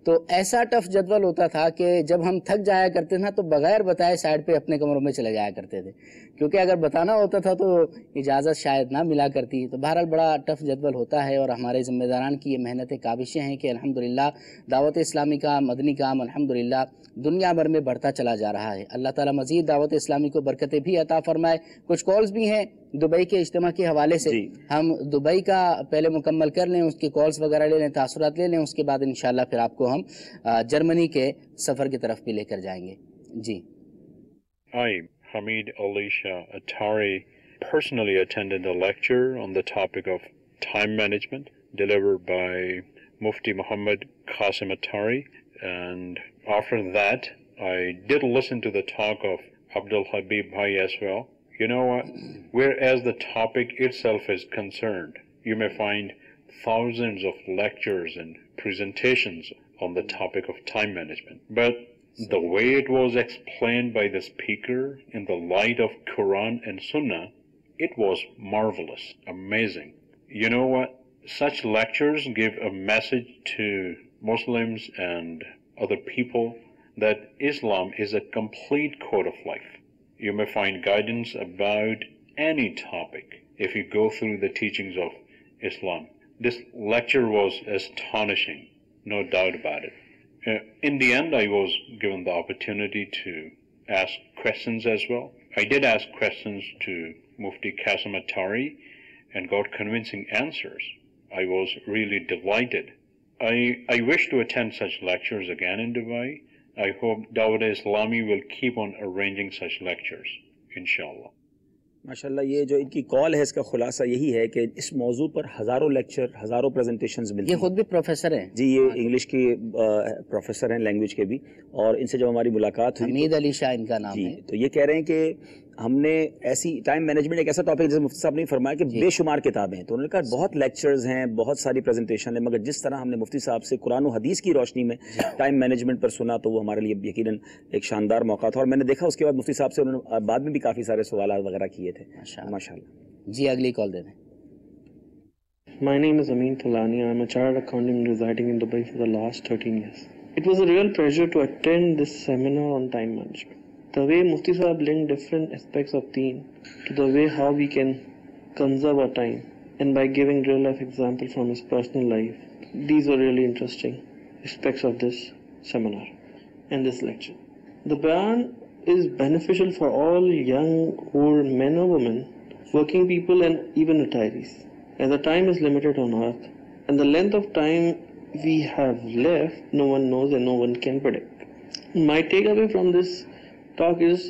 S2: تو ایسا ٹف جدول ہوتا تھا کہ جب ہم تھک جایا کرتے تھے تو بغیر بتائے سائڈ پہ اپنے کمروں میں چلے جایا کرتے تھے, کیونکہ اگر بتانا ہوتا تھا تو اجازت شاید نہ ملا کرتی. تو بہرحال بڑا ٹف جدول ہوتا ہے, اور ہمارے ذمہ داران کی یہ محنت کاوشیں ہیں کہ الحمدللہ دعوت اسلامی کا مدنی کام الحمدللہ دنیا بھر میں بڑھتا چلا جا رہا ہے. اللہ تعالیٰ مزید دعوت اسلامی کو برکتیں بھی عطا فرمائے. کچھ کالز بھی ہیں دبئی کے اجتماع کے حوالے سے, ہم دبئی کا پہلے مکمل کر لیں, اس کی کالز وغیرہ لے لیں, تاثرات لے لیں, اس کے بعد انشاءاللہ پھر آپ کو ہم جرمنی کے سفر کی طرف بھی لے کر جائیں گے. جی.
S5: I, Hamid Ali Shah Attari, personally attended a lecture on the topic of time management delivered by Mufti Muhammad Qasim Attari, and after that I did listen to the talk of Abdul Habib Bhai as well. You know what? Whereas the topic itself is concerned, you may find thousands of lectures and presentations on the topic of time management. But the way it was explained by the speaker in the light of Quran and Sunnah, it was marvelous, amazing. You know what? Such lectures give a message to Muslims and other people that Islam is a complete code of life. You may find guidance about any topic if you go through the teachings of Islam. This lecture was astonishing, no doubt about it. In the end, I was given the opportunity to ask questions as well. I did ask questions to Mufti Qasim Attari and got convincing answers. I was really delighted. I wish to attend such lectures again in Dubai. I hope Dawat-e-Islami will keep on arranging such lectures, inshallah.
S3: ماشاءاللہ یہ جو ان کی کال ہے اس کا خلاصہ یہی ہے کہ اس موضوع پر ہزاروں لیکچر ہزاروں پریزنٹیشنز ملتی ہیں.
S2: یہ خود بھی پروفیسر ہیں
S3: جی, یہ انگلش کی پروفیسر ہیں لینگویج کے بھی, اور ان سے جب ہماری ملاقات ہوئی
S2: حمید علی شاہ ان کا نام ہے,
S3: تو یہ کہہ رہے ہیں کہ ہم نے ایسی ٹائم مینجمنٹ ایک ایسا ٹاپک جیسے مفتی صاحب نے فرمایا کہ بے شمار کتابیں ہیں, تو انہوں نے کہا بہت لیکچرز ہیں, بہت ساری پریزنٹیشن ہیں, مگر جس طرح ہم نے مفتی صاحب سے قرآن و حدیث کی روشنی میں ٹائم مینجمنٹ پر سنا تو وہ ہمارے لیے یقیناً ایک شاندار موقع تھا. اور میں نے دیکھا اس کے بعد مفتی صاحب سے انہوں نے بعد میں بھی کافی سارے سوالات وغیرہ کیے تھے. ماشاءاللہ.
S2: جی اگلی کال دے دیں.
S6: My name is Amin Tolani. I am a chartered accountant residing in Dubai for the last 13 years. It was a real pleasure to attend this seminar on time management. The way Mufti Sahab linked different aspects of deen to the way how we can conserve our time, and by giving real life example from his personal life. These were really interesting aspects of this seminar and this lecture. The bayan is beneficial for all young, old men or women, working people and even retirees. As the time is limited on earth, and the length of time we have left, no one knows and no one can predict. My takeaway from this talk is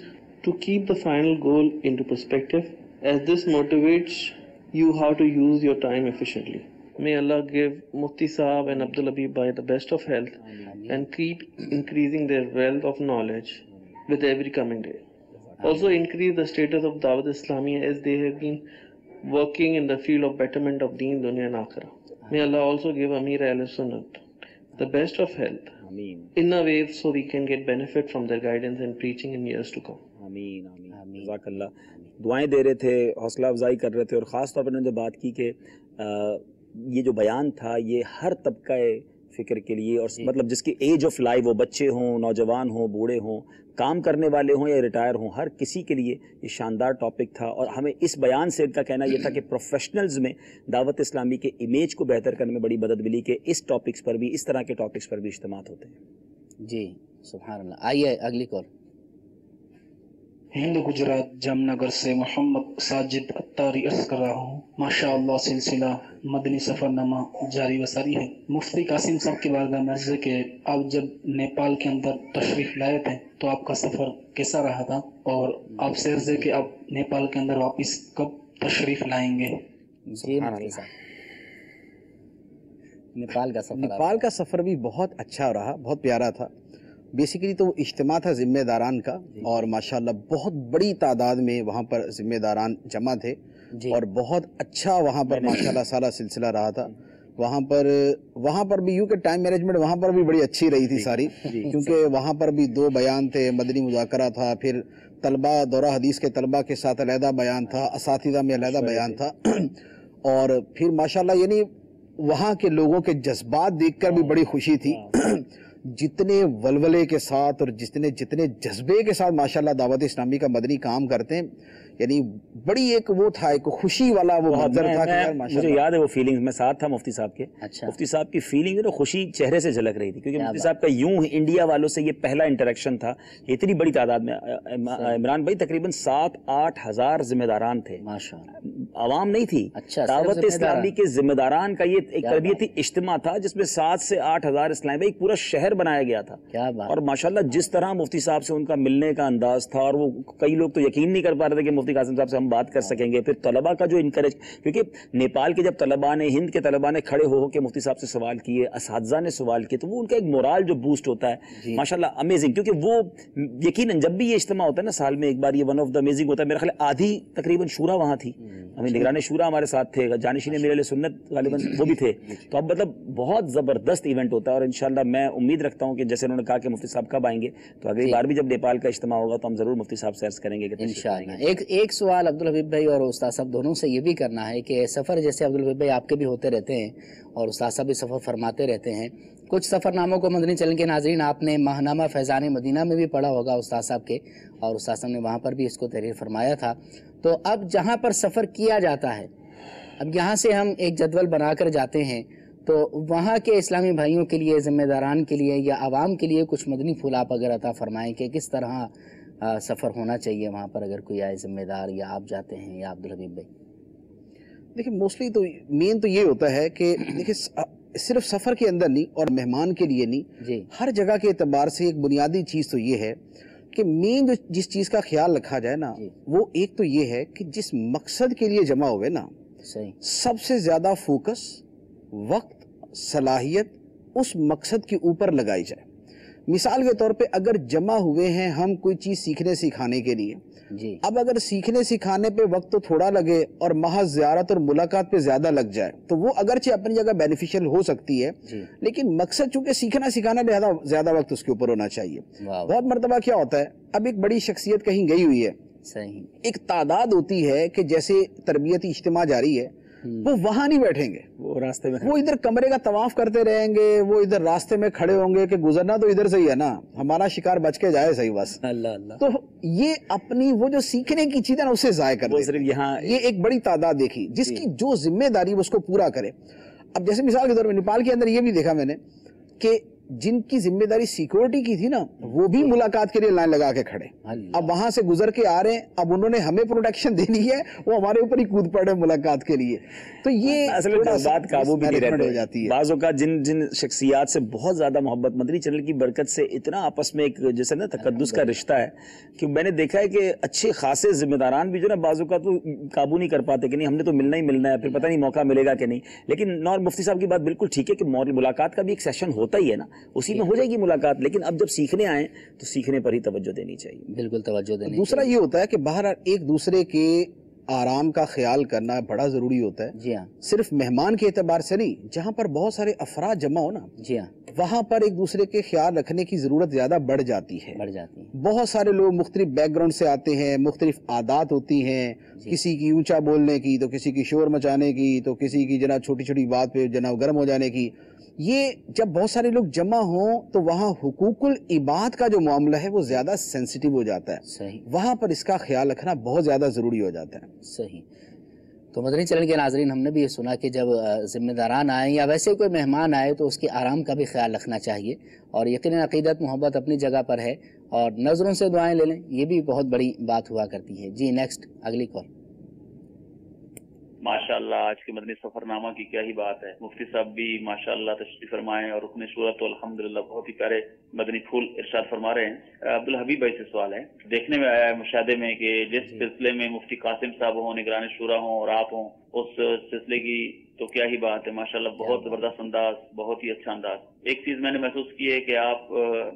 S6: to keep the final goal into perspective, as this motivates you how to use your time efficiently. May Allah give Mufti Sahab and Abdul Habib Bhai the best of health and keep increasing their wealth of knowledge with every coming day. Also increase the status of Dawat-e-Islami as they have been working in the field of betterment of Deen, Dunya and Akhirah. May Allah also give Amir Ahl-Sunnat the best of health in a way so we can get benefit from their guidance and preaching in years to come.
S3: آمین آمین. جزاک اللہ. دعائیں دے رہے تھے, حوصلہ افزائی کر رہے تھے, اور خاص طور پر انہوں نے بات کی کہ یہ جو بیان تھا یہ ہر طبقہ فکر کے لیے, اور مطلب جس کی ایج آف لائف, وہ بچے ہوں, نوجوان ہوں, بوڑھے ہوں, کام کرنے والے ہوں یا ریٹائر ہوں, ہر کسی کے لیے یہ شاندار ٹاپک تھا. اور ہمیں اس بیان سے ان کا کہنا یہ تھا کہ پروفیشنلز میں دعوت اسلامی کے امیج کو بہتر کرنے میں بڑی مدد ملی کہ اس ٹاپکس پر بھی, اس طرح کے ٹاپکس پر بھی اجتماعات ہوتے ہیں.
S2: جی سبحان اللہ. آئیے اگلی کال.
S7: ہند گجرات جام نگر سے محمد ساجد اتاری عرض کر رہا ہوں. ماشاء اللہ سلسلہ مدنی سفر نامہ جاری و ساری ہے. مفتی قاسم صاحب کے بارگاہ میں عرض ہے کہ آپ جب نیپال کے اندر تشریف لائے تھے تو آپ کا سفر کیسا رہا تھا, اور آپ سے عرض ہے کہ آپ نیپال کے اندر واپس کب تشریف لائیں گے.
S2: جی
S1: نیپال کا سفر بھی بہت اچھا رہا, بہت پیارا تھا. بیسیکلی تو اجتماع تھا ذمہ داران کا, اور ماشاءاللہ بہت بڑی تعداد میں وہاں پر ذمہ داران جمع تھے, اور بہت اچھا وہاں پر ماشاءاللہ سارا سلسلہ رہا تھا. وہاں پر بھی یوں کہ ٹائم مینجمنٹ وہاں پر بھی بڑی اچھی رہی تھی ساری, کیونکہ وہاں پر بھی 2 بیان تھے, مدنی مذاکرہ تھا, پھر طلبہ دورہ حدیث کے طلبہ کے ساتھ علیحدہ بیان تھا, اساتذہ میں علیحدہ بیان تھا, اور پھر ماشاءاللہ یعنی وہاں کے لوگوں کے جذبات دیکھ کر بھی بڑی خوشی تھی. جتنے ولولے کے ساتھ اور جتنے جذبے کے ساتھ ماشاءاللہ دعوت اسلامی کا مدنی کام کرتے ہیں, یعنی بڑی ایک وہ تھا, ایک خوشی والا وہ منظر تھا کہ
S3: مجھے یاد ہے وہ فیلنگ, میں ساتھ تھا مفتی صاحب کے. مفتی صاحب کی فیلنگ جو خوشی چہرے سے جھلک رہی تھی, کیونکہ مفتی صاحب کا یوں انڈیا والوں سے یہ پہلا انٹریکشن تھا اتنی بڑی تعداد میں. عمران بھائی تقریباً 7-8 ہزار ذمہ داران تھے, عوام نہیں تھی. دعوت اسلامی کے ذمہ داران کا یہ ایک تربیتی اجتماع تھا جس میں 7 سے 8 ہزار اسلامی بھائی ایک پورا شہر بنایا گیا تھا. اور ماشاءاللہ جس طرح مفتی صاحب سے ان کا ملنے کا انداز تھا, اور وہ کئی لوگ تو یقین نہیں کر پا رہے تھے کہ مفتی قاسم صاحب سے ہم بات کر سکیں گے. پھر طلبہ کا جو انکریج, کیونکہ نیپال کے جب طلبہ نے, ہند کے طلبہ نے کھڑے ہو کے مفتی صاحب سے سوال کیے, اساتذہ نے سوال کیے, تو وہ ان کا ایک مورال جو بوسٹ ہوتا ہے ماشاءاللہ امیزنگ. کیونکہ وہ یقیناً جب بھی یہ اجتماع ہوتا ہے نا سال میں ایک بار, یہ ون آف دا امیزنگ ہوتا ہے. میرا خیال آدھی تقریباً شورا وہاں تھی, ہمیں نگران شورا ہمارے ساتھ تھے, جانشین امیر علیہ سنت غالباً وہ بھی تھے. تو اب مطلب بہت زبردست ایونٹ ہوتا ہے, اور انشاءاللہ میں امید رکھتا ہوں کہ جیسے انہوں نے کہا کہ مفتی صاحب کب آئیں گے, تو اگلی بار بھی جب نیپال کا اجتماع ہوگا تو ہم ضرور مفتی صاحب سے عرض کریں گے کہ
S2: انشاءاللہ. ایک سوال عبدالحبیب بھائی اور استاد صاحب دونوں سے یہ بھی کرنا ہے کہ سفر جیسے عبدالحبیب بھائی آپ کے بھی ہوتے رہتے ہیں اور استاد صاحب بھی سفر فرماتے رہتے ہیں, کچھ سفر ناموں کو مدنی چینل کے ناظرین آپ نے ماہنامہ فیضان مدینہ میں بھی پڑھا ہوگا استاد صاحب کے, اور استاد صاحب نے وہاں پر بھی اس کو تحریر فرمایا تھا. تو اب جہاں پر سفر کیا جاتا ہے, اب یہاں سے ہم ایک جدول بنا کر جاتے ہیں, تو وہاں کے اسلامی بھائیوں کے لیے, ذمہ داران کے لیے یا عوام کے لیے کچھ مدنی پھول آپ اگر عطا فرمائیں کہ کس طرح سفر ہونا چاہیے وہاں پر اگر کوئی آئے ذمہ دار، یا آپ جاتے ہیں یا عبدالحبیب بھائی؟
S1: دیکھیں موسٹلی تو مین تو یہ ہوتا ہے کہ دیکھیں صرف سفر کے اندر نہیں اور مہمان کے لیے نہیں
S2: جی
S1: ہر جگہ کے اعتبار سے ایک بنیادی چیز تو یہ ہے کہ مین جو جس چیز کا خیال رکھا جائے نا وہ ایک تو یہ ہے کہ جس مقصد کے لیے جمع ہوئے نا
S2: صحیح،
S1: سب سے زیادہ فوکس، وقت، صلاحیت اس مقصد کے اوپر لگائی جائے. مثال کے طور پہ اگر جمع ہوئے ہیں ہم کوئی چیز سیکھنے سکھانے کے لیے،
S2: جی
S1: اب اگر سیکھنے سکھانے پہ وقت تو تھوڑا لگے اور محض زیارت اور ملاقات پہ زیادہ لگ جائے تو وہ اگرچہ اپنی جگہ بینیفیشل ہو سکتی ہے، لیکن مقصد چونکہ سیکھنا سکھانا لہذا زیادہ وقت اس کے اوپر ہونا چاہیے. بہت مرتبہ کیا ہوتا ہے، اب ایک بڑی شخصیت کہیں گئی ہوئی ہے،
S2: صحیح،
S1: ایک تعداد ہوتی ہے کہ جیسے تربیتی اجتماع جاری ہے، وہ وہاں نہیں بیٹھیں گے،
S3: وہ راستے میں
S1: وہ ادھر کمرے کا طواف کرتے رہیں گے، وہ ادھر راستے میں کھڑے ہوں گے کہ گزرنا تو ادھر سے ہی ہے نا، ہمارا شکار بچ کے جائے صحیح بس.
S3: اللہ اللہ،
S1: تو یہ اپنی وہ جو سیکھنے کی چیز ہے نا اسے ضائع کر
S3: وہ صرف یہاں
S1: یہ ایک بڑی تعداد دیکھی جس کی جو ذمہ داری وہ اس کو پورا کرے. اب جیسے مثال کے طور پہ نیپال کے اندر یہ بھی دیکھا میں نے کہ جن کی ذمہ داری سیکورٹی کی تھی نا وہ بھی ملاقات کے لیے لائن لگا کے کھڑے، اب وہاں سے گزر کے آ رہے ہیں، اب انہوں نے ہمیں پروٹیکشن دینی ہے، وہ ہمارے اوپر ہی کود پڑے ملاقات کے لیے. تو یہ
S3: اصل میں بات قابو بھی نہیں
S1: ہو جاتی
S3: رہتی.
S1: ہے.
S3: بعض اوقات جن شخصیات سے بہت زیادہ محبت، مدنی چینل کی برکت سے اتنا آپس میں ایک جیسے نا تقدس کا رشتہ ہے کہ میں نے دیکھا ہے کہ اچھے خاصے ذمہ داران بھی جو نا بعض اوقات وہ قابو نہیں کر پاتے کہ نہیں ہم نے تو ملنا ہی ملنا ہے، پھر پتہ نہیں موقع ملے گا کہ نہیں. لیکن نور مفتی صاحب کی بات بالکل ٹھیک ہے کہ ملاقات کا بھی ایک سیشن ہوتا ہی ہے نا، اسی میں ہو جائے گی ملاقات، لیکن اب جب سیکھنے آئیں تو سیکھنے پر ہی توجہ دینی چاہیے.
S2: بالکل توجہ دینی.
S1: دوسرا یہ ہوتا ہے کہ باہر ایک دوسرے کے آرام کا خیال کرنا بڑا ضروری ہوتا ہے.
S2: جی ہاں،
S1: صرف مہمان کے اعتبار سے نہیں، جہاں پر بہت سارے افراد جمع ہو نا
S2: جی ہاں،
S1: وہاں پر ایک دوسرے کے خیال رکھنے کی ضرورت زیادہ بڑھ جاتی ہے.
S2: بڑھ جاتی ہے.
S1: بہت سارے لوگ مختلف بیک گراؤنڈ سے آتے ہیں، مختلف عادات ہوتی ہیں، کسی کی اونچا بولنے کی تو کسی کی شور مچانے کی تو کسی کی جناب چھوٹی چھوٹی بات پہ جناب گرم ہو جانے کی. یہ جب بہت سارے لوگ جمع ہوں تو وہاں حقوق العباد کا جو معاملہ ہے وہ زیادہ سینسیٹیو ہو جاتا ہے.
S2: صحیح،
S1: وہاں پر اس کا خیال رکھنا بہت زیادہ ضروری ہو جاتا ہے.
S2: صحیح. تو مدنی چینل کے ناظرین، ہم نے بھی یہ سنا کہ جب ذمہ داران آئیں یا ویسے کوئی مہمان آئے تو اس کے آرام کا بھی خیال رکھنا چاہیے، اور یقیناً عقیدت محبت اپنی جگہ پر ہے، اور نظروں سے دعائیں لے لیں، یہ بھی بہت بڑی بات ہوا کرتی ہے. جی نیکسٹ اگلی کال.
S8: ماشاءاللہ آج کے مدنی سفر نامہ کی کیا ہی بات ہے. مفتی صاحب بھی ماشاءاللہ تشریف فرمائے اور رکن شورا تو الحمدللہ بہت ہی پیارے مدنی پھول ارشاد فرما رہے ہیں. عبدالحبیب بھائی سے سوال ہے. دیکھنے میں آیا ہے مشاہدے میں کہ جس سلسلے میں مفتی قاسم صاحب ہوں، نگران شورا ہوں اور آپ ہوں، اس سلسلے کی تو کیا ہی بات ہے. ماشاءاللہ بہت زبردست انداز، بہت ہی اچھا انداز. ایک چیز میں نے محسوس کی ہے کہ آپ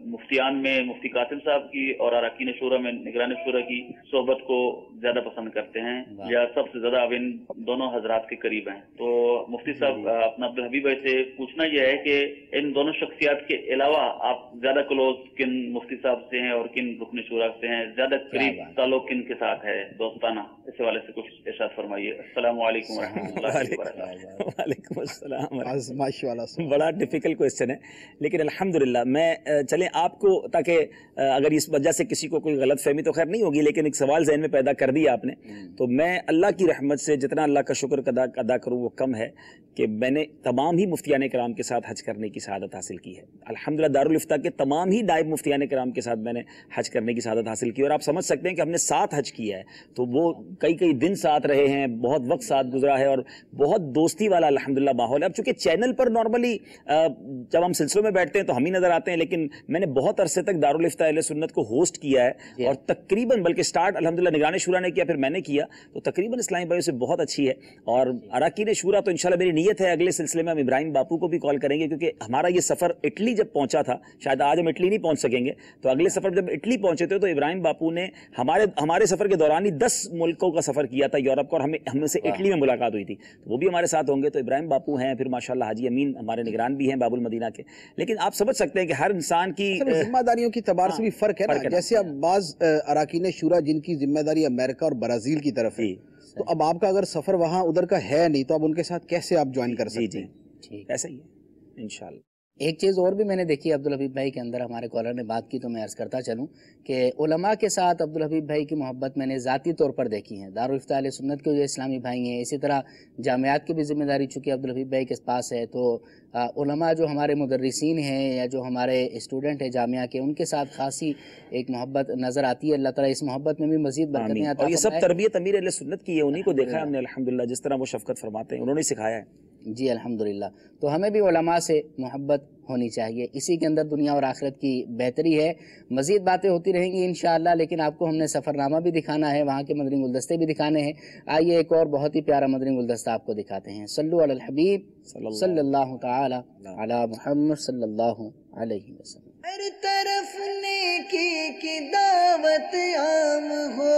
S8: مفتیان میں مفتی قاسم صاحب کی اور اراکین شورا میں نگران شورا کی صحبت کو زیادہ پسند کرتے ہیں، یا سب سے زیادہ اب ان دونوں حضرات کے قریب ہیں. تو مفتی صاحب اپنا عبدالحبیب بھائی سے پوچھنا یہ ہے کہ ان دونوں شخصیات کے علاوہ آپ زیادہ کلوز کن مفتی صاحب سے ہیں اور کن رکن شورا سے ہیں، زیادہ قریب تعلق کن کے ساتھ ہے دوستانہ؟ اس حوالے سے کچھ ارشاد فرمائیے. السلام علیکم ورحمۃ اللہ وبرکاتہ.
S3: وعلیکم السلام.
S1: آزمائش والا سوال.
S3: بڑا ڈیفیکلٹ کوشچن ہے، لیکن الحمدللہ میں چلیں آپ کو، تاکہ اگر اس وجہ سے کسی کو کوئی غلط فہمی تو خیر نہیں ہوگی، لیکن ایک سوال ذہن میں پیدا کر دیا آپ نے، تو میں اللہ کی رحمت سے جتنا اللہ کا شکر ادا کروں وہ کم ہے کہ میں نے تمام ہی مفتیان کرام کے ساتھ حج کرنے کی سعادت حاصل کی ہے. الحمدللہ دارالافتاء کے تمام ہی نائب مفتیان کرام کے ساتھ میں نے حج کرنے کی سعادت حاصل کی، اور آپ سمجھ سکتے ہیں کہ ہم نے ساتھ حج کیا ہے، تو وہ کئی دن ساتھ رہے ہیں، بہت وقت ساتھ گزرا ہے، اور بہت دوستی والا الحمدللہ ماحول ہے. اب چونکہ چینل پر نارملی جب ہم سلسلوں میں بیٹھتے ہیں تو ہم ہی نظر آتے ہیں، لیکن میں نے بہت عرصے تک دارالافتاء اہل سنت کو ہوسٹ کیا ہے، اور تقریباً بلکہ سٹارٹ الحمدللہ نگران شورا نے کیا، پھر میں نے کیا، تو تقریباً اسلامی بھائیوں سے بہت اچھی ہے. اور اراکین شورا تو انشاءاللہ میری نیت ہے اگلے سلسلے میں ہم ابراہیم باپو کو بھی کال کریں گے، کیونکہ ہمارا یہ سفر اٹلی جب پہنچا تھا، شاید آج ہم اٹلی نہیں پہنچ سکیں گے، تو اگلے سفر جب اٹلی پہنچے تھے تو ابراہیم باپو نے ہمارے سفر کے دوران ہی 10 ملکوں کا سفر کیا تھا یورپ کا، اور ہم سے اٹلی میں ملاقات ہوئی تھی، تو وہ بھی ہمارے ساتھ ہوں گے. تو ابراہیم باپو ہیں، پھر ماشاءاللہ حاجی امین ہمارے نگران بھی ہیں باب المدینہ کے. لیکن آپ سمجھ سکتے ہیں کہ ہر انسان کی
S1: ذمہ داریوں کی اعتبار سے بھی فرق ہے نا. جیسے اب بعض اراکین شورا جن کی ذمہ داری امریکہ اور برازیل کی طرف ہے، تو اب آپ کا اگر سفر وہاں ادھر کا ہے نہیں تو اب ان کے ساتھ کیسے آپ جوائن کر سکتے ہیں؟
S3: ایسا ہی ہے انشاءاللہ.
S2: ایک چیز اور بھی میں نے دیکھی عبدالحبیب بھائی کے اندر، ہمارے کالر نے بات کی تو میں عرض کرتا چلوں کہ علماء کے ساتھ عبدالحبیب بھائی کی محبت میں نے ذاتی طور پر دیکھی ہے۔ دارالفتہ اہل سنت کے جو اسلامی بھائی ہیں، اسی طرح جامعات کی بھی ذمہ داری چونکہ عبدالحبیب بھائی کے پاس ہے، تو علماء جو ہمارے مدرسین ہیں یا جو ہمارے اسٹوڈنٹ ہیں جامعہ کے، ان کے ساتھ خاصی ایک محبت نظر آتی ہے۔ اللہ تعالیٰ اس محبت میں بھی مزید برکتیں عطا فرمائے۔
S3: اور یہ سب تربیت امیر اہل سنت کی ہے، انہی کو دیکھا ہے ہم نے الحمدللہ، جس طرح وہ شفقت فرماتے ہیں انہوں نے سکھایا ہے۔
S2: جی الحمدللہ، تو ہمیں بھی علماء سے محبت ہونی چاہیے، اسی کے اندر دنیا اور آخرت کی بہتری ہے۔ مزید باتیں ہوتی رہیں گی انشاءاللہ، لیکن آپ کو ہم نے سفر نامہ بھی دکھانا ہے، وہاں کے مدنی گلدستے بھی دکھانے ہیں۔ آئیے ایک اور بہت ہی پیارا مدنی گلدستہ آپ کو دکھاتے ہیں۔ صلو علی الحبیب صلی اللہ تعالی علی محمد صلی اللہ علیہ وسلم۔
S4: ہر طرف نیکی کی دعوت عام ہو،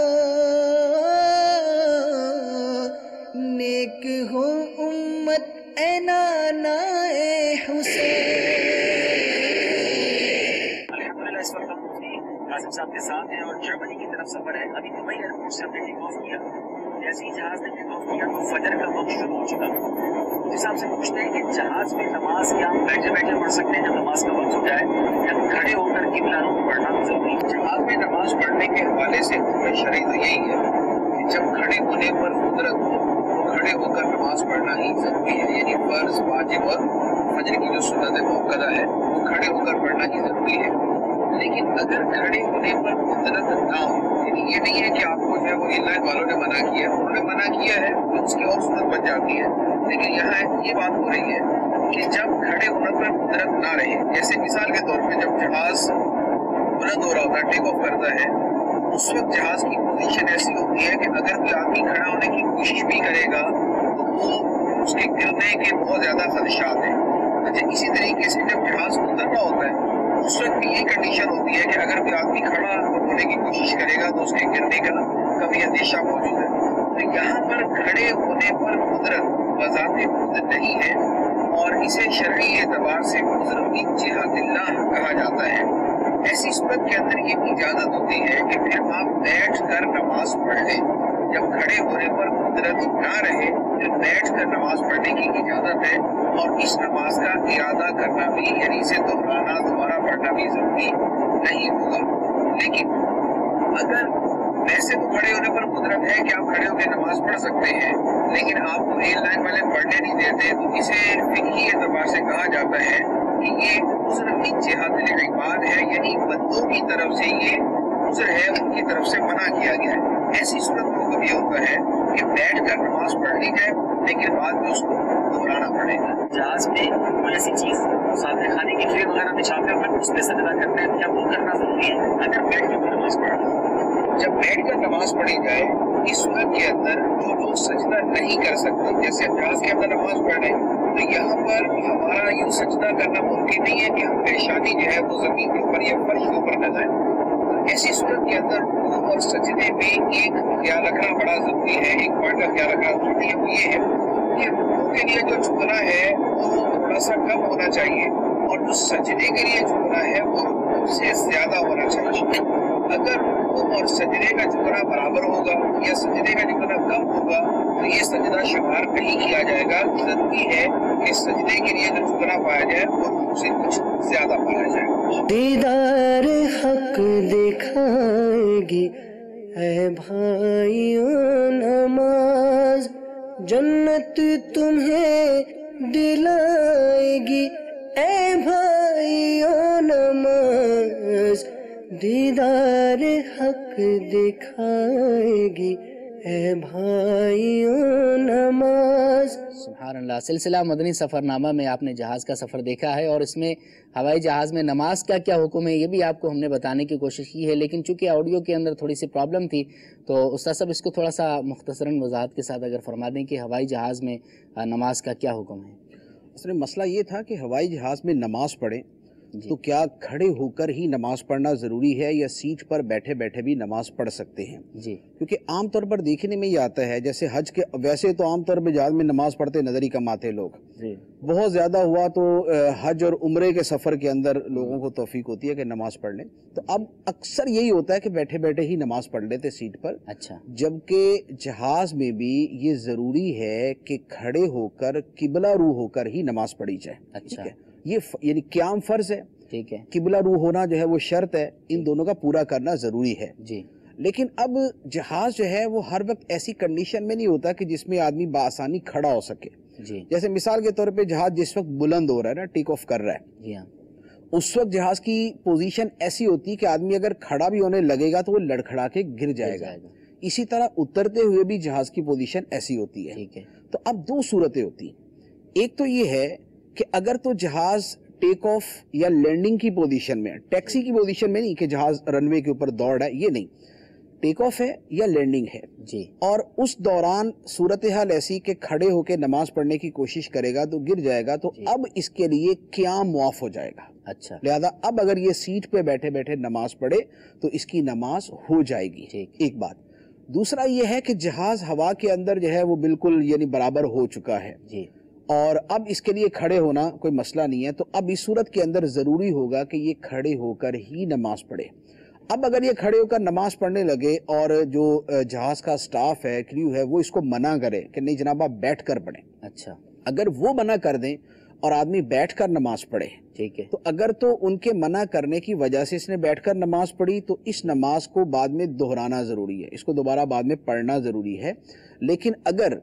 S4: نیک ہو امت اے نانا اے حسین۔
S3: الحمدللہ اس وقت ہم مفتی قاسم صاحب کے ساتھ ہیں اور جرمنی کی طرف سفر ہے۔ ابھی دبئی ایئرپورٹ سے ہم نے ٹیک آف کیا، جیسے ہی جہاز نے ٹیک آف کیا تو فجر کا وقت شروع ہو چکا۔ مفتی صاحب سے پوچھتے ہیں کہ جہاز میں نماز کیا ہم بیٹھے بیٹھے پڑھ سکتے ہیں جب نماز کا وقت ہو جائے، یا کھڑے ہو کر قبلہ رخ پڑھنا ضروری ہے؟
S1: جہاز میں نماز پڑھنے کے حوالے سے شرعی تو یہی ہے کہ جب کھڑے ہونے پر قدرت ہو تو کھڑے ہو کر نماز پڑھنا ہی ضروری ہے، یعنی فرض، واجب اور فجر کی جو سنت موقدہ ہے وہ کھڑے ہو کر پڑھنا ہی ضروری ہے۔ لیکن اگر کھڑے ہونے پر قدرت نہ ہو، یعنی یہ نہیں ہے کہ آپ کو جو ہے وہ لائن والوں نے منع کیا، انہوں نے منع کیا ہے تو اس کی اور سنت بن جاتی ہے، لیکن یہاں یہ بات ہو رہی ہے کہ جب کھڑے ہونے پر قدرت نہ رہے، جیسے مثال کے طور پہ جب جہاز بلند ہو رہا ہوتا ہے، ٹیک آف کرتا ہے، اس وقت جہاز کی پوزیشن ایسی ہوتی ہے کہ اگر کوئی آدمی کھڑا ہونے کی کوشش بھی کرے گا تو وہ اس کے گرنے کے بہت زیادہ خدشات ہیں۔ اچھا، اسی طریقے سے جب جہاز اتر رہا ہوتا ہے اس وقت بھی یہ کنڈیشن ہوتی ہے کہ اگر کوئی آدمی کھڑا ہونے کی کوشش کرے گا تو اس کے گرنے کا کبھی اندیشہ موجود ہے۔ تو یہاں پر کھڑے ہونے پر قدرت بذات خود نہیں ہے اور اسے شرعی اعتبار سے عذر من جہت اللہ کہا جاتا ہے۔ ایسی صورت کے اندر یہ اجازت ہوتی ہے کہ پھر آپ بیٹھ کر نماز پڑھ لیں، جب کھڑے ہونے پر قدرت نہ رہے پھر بیٹھ کر نماز پڑھنے کی اجازت ہے، اور اس نماز کا ارادہ کرنا بھی، یعنی اسے دہرانا، دوبارہ پڑھنا بھی ضروری نہیں ہوگا۔ لیکن اگر ویسے تو کھڑے ہونے پر قدرت ہے کہ آپ کھڑے ہو کے نماز پڑھ سکتے ہیں، لیکن آپ کو ریل لائن والے پڑھنے نہیں دیتے، تو اسے فقہی اعتبار سے کہا جاتا ہے کہ یہ عذر من جہت العباد ہے، یعنی بندوں کی طرف سے یہ عذر ہے، ان کی طرف سے منع کیا گیا ہے۔ ایسی صورت میں حکم یہ ہوتا ہے کہ بیٹھ کر نماز پڑھ لی جائے لیکن بعد میں اس کو دہرانا پڑے گا۔
S3: جہاز میں کوئی ایسی چیز مسافر خانے کی ٹرے وغیرہ بچھا کر پھر اس پہ سجدہ کرتے ہیں، کیا وہ کرنا ضروری ہے اگر بیٹھ کے کوئی نماز پڑھنا؟
S1: جب بیٹھ کر نماز پڑھی جائے اس صورت کے اندر جو لوگ سجدہ نہیں کر سکتے، جیسے جہاز کے اندر نماز پڑھ رہے ہیں تو یہاں پر ہمارا یوں سجدہ کرنا ممکن نہیں ہے کہ ہم پیشانی جو ہے وہ زمین کے اوپر یا فرش کے اوپر نہ جائیں۔ ایسی صورت کے اندر رکوع اور سجدے میں ایک خیال رکھنا بڑا ضروری ہے، ایک پوائنٹ کا خیال رکھنا ضروری ہے، وہ یہ ہے کہ رکوع کے لیے جو جھکنا ہے وہ تھوڑا سا کم ہونا چاہیے اور جو سجدے کے لیے جھکنا ہے وہ رکوع سے زیادہ ہونا چاہیے۔ اگر رکوع اور سجدے کا جھکنا برابر ہوگا یا سجدے کا جھکنا کم ہوگا تو یہ سجدہ شمار نہیں کیا جائے گا۔ ضروری ہے کہ سجدے کے لیے جو جھکنا پایا جائے وہ رکوع سے کچھ زیادہ پایا جائے۔
S4: دیدار حق دکھائے گی اے بھائیو نماز، جنت تمہیں دلائے گی اے بھائیو نماز، دیدار حق دکھائے گی اے بھائیو نماز۔
S2: سبحان اللہ۔ سلسلہ مدنی سفر نامہ میں آپ نے جہاز کا سفر دیکھا ہے اور اس میں ہوائی جہاز میں نماز کا کیا حکم ہے یہ بھی آپ کو ہم نے بتانے کی کوشش کی ہے، لیکن چونکہ آڈیو کے اندر تھوڑی سی پرابلم تھی تو استاد صاحب اس کو تھوڑا سا مختصراً وضاحت کے ساتھ اگر فرما دیں کہ ہوائی جہاز میں نماز کا کیا حکم ہے۔
S1: اصل مسئلہ یہ تھا کہ ہوائی جہاز میں نماز پڑھیں تو کیا کھڑے ہو کر ہی نماز پڑھنا ضروری ہے یا سیٹ پر بیٹھے بیٹھے بھی نماز پڑھ سکتے ہیں؟
S2: جی،
S1: کیونکہ عام طور پر دیکھنے میں یہ آتا ہے جیسے حج کے، ویسے تو عام طور پہ جہاز میں نماز پڑھتے نظر ہی کم آتے لوگ،
S2: جی،
S1: بہت زیادہ ہوا تو حج اور عمرے کے سفر کے اندر لوگوں کو توفیق ہوتی ہے کہ نماز پڑھ لیں، تو اب اکثر یہی ہوتا ہے کہ بیٹھے بیٹھے ہی نماز پڑھ لیتے سیٹ پر۔
S2: اچھا،
S1: جبکہ جہاز میں بھی یہ ضروری ہے کہ کھڑے ہو کر قبلہ رو ہو کر ہی نماز پڑھی جائے۔
S2: اچھا،
S1: یہ یعنی قیام فرض ہے،
S2: ٹھیک ہے،
S1: قبلہ رو ہونا جو ہے وہ شرط ہے، ان دونوں کا پورا کرنا ضروری ہے
S2: جی،
S1: لیکن اب جہاز جو ہے وہ ہر وقت ایسی کنڈیشن میں نہیں ہوتا کہ جس میں آدمی بآسانی کھڑا ہو سکے.
S2: جی،
S1: جیسے مثال کے طور پہ جہاز جس وقت بلند ہو رہا ہے نا، ٹیک آف کر رہا ہے،
S2: جی ہاں،
S1: اس وقت جہاز کی پوزیشن ایسی ہوتی کہ آدمی اگر کھڑا بھی ہونے لگے گا تو وہ لڑکھڑا کے گر جائے گا. اسی طرح اترتے ہوئے بھی جہاز کی پوزیشن ایسی ہوتی ہے.
S2: ٹھیک ہے،
S1: تو اب دو صورتیں ہوتی ہیں. ایک تو یہ ہے کہ اگر تو جہاز ٹیک آف یا لینڈنگ کی پوزیشن میں، ٹیکسی کی پوزیشن میں نہیں کہ جہاز رن وے کے اوپر دوڑ رہا ہے، یہ نہیں، ٹیک آف ہے یا لینڈنگ ہے،
S2: جی،
S1: اور اس دوران صورتحال ایسی کہ کھڑے ہو کے نماز پڑھنے کی کوشش کرے گا تو گر جائے گا، تو اب اس کے لیے قیام معاف ہو جائے گا.
S2: اچھا،
S1: لہذا اب اگر یہ سیٹ پہ بیٹھے بیٹھے نماز پڑھے تو اس کی نماز ہو جائے گی. ایک بات. دوسرا یہ ہے کہ جہاز ہوا کے اندر جو ہے وہ بالکل یعنی برابر ہو چکا ہے،
S2: جی،
S1: اور اب اس کے لیے کھڑے ہونا کوئی مسئلہ نہیں ہے، تو اب اس صورت کے اندر ضروری ہوگا کہ یہ کھڑے ہو کر ہی نماز پڑھے. اب اگر یہ کھڑے ہو کر نماز پڑھنے لگے اور جو جہاز کا سٹاف ہے، کریو ہے، وہ اس کو منع کرے کہ نہیں جناب آپ بیٹھ کر پڑھیں،
S2: اچھا،
S1: اگر وہ منع کر دیں اور آدمی بیٹھ کر نماز پڑھے،
S2: ٹھیک ہے،
S1: تو اگر تو ان کے منع کرنے کی وجہ سے اس نے بیٹھ کر نماز پڑھی تو اس نماز کو بعد میں دہرانا ضروری ہے، اس کو دوبارہ بعد میں پڑھنا ضروری ہے. لیکن اگر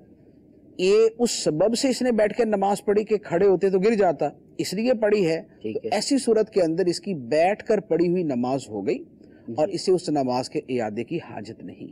S1: یہ اس سبب سے اس نے بیٹھ کر نماز پڑھی کہ کھڑے ہوتے تو گر جاتا، اس لیے پڑھی ہے، تو ایسی صورت کے اندر اس کی بیٹھ کر پڑھی ہوئی نماز ہو گئی اور اسے اس نماز کے اعادے کی حاجت نہیں.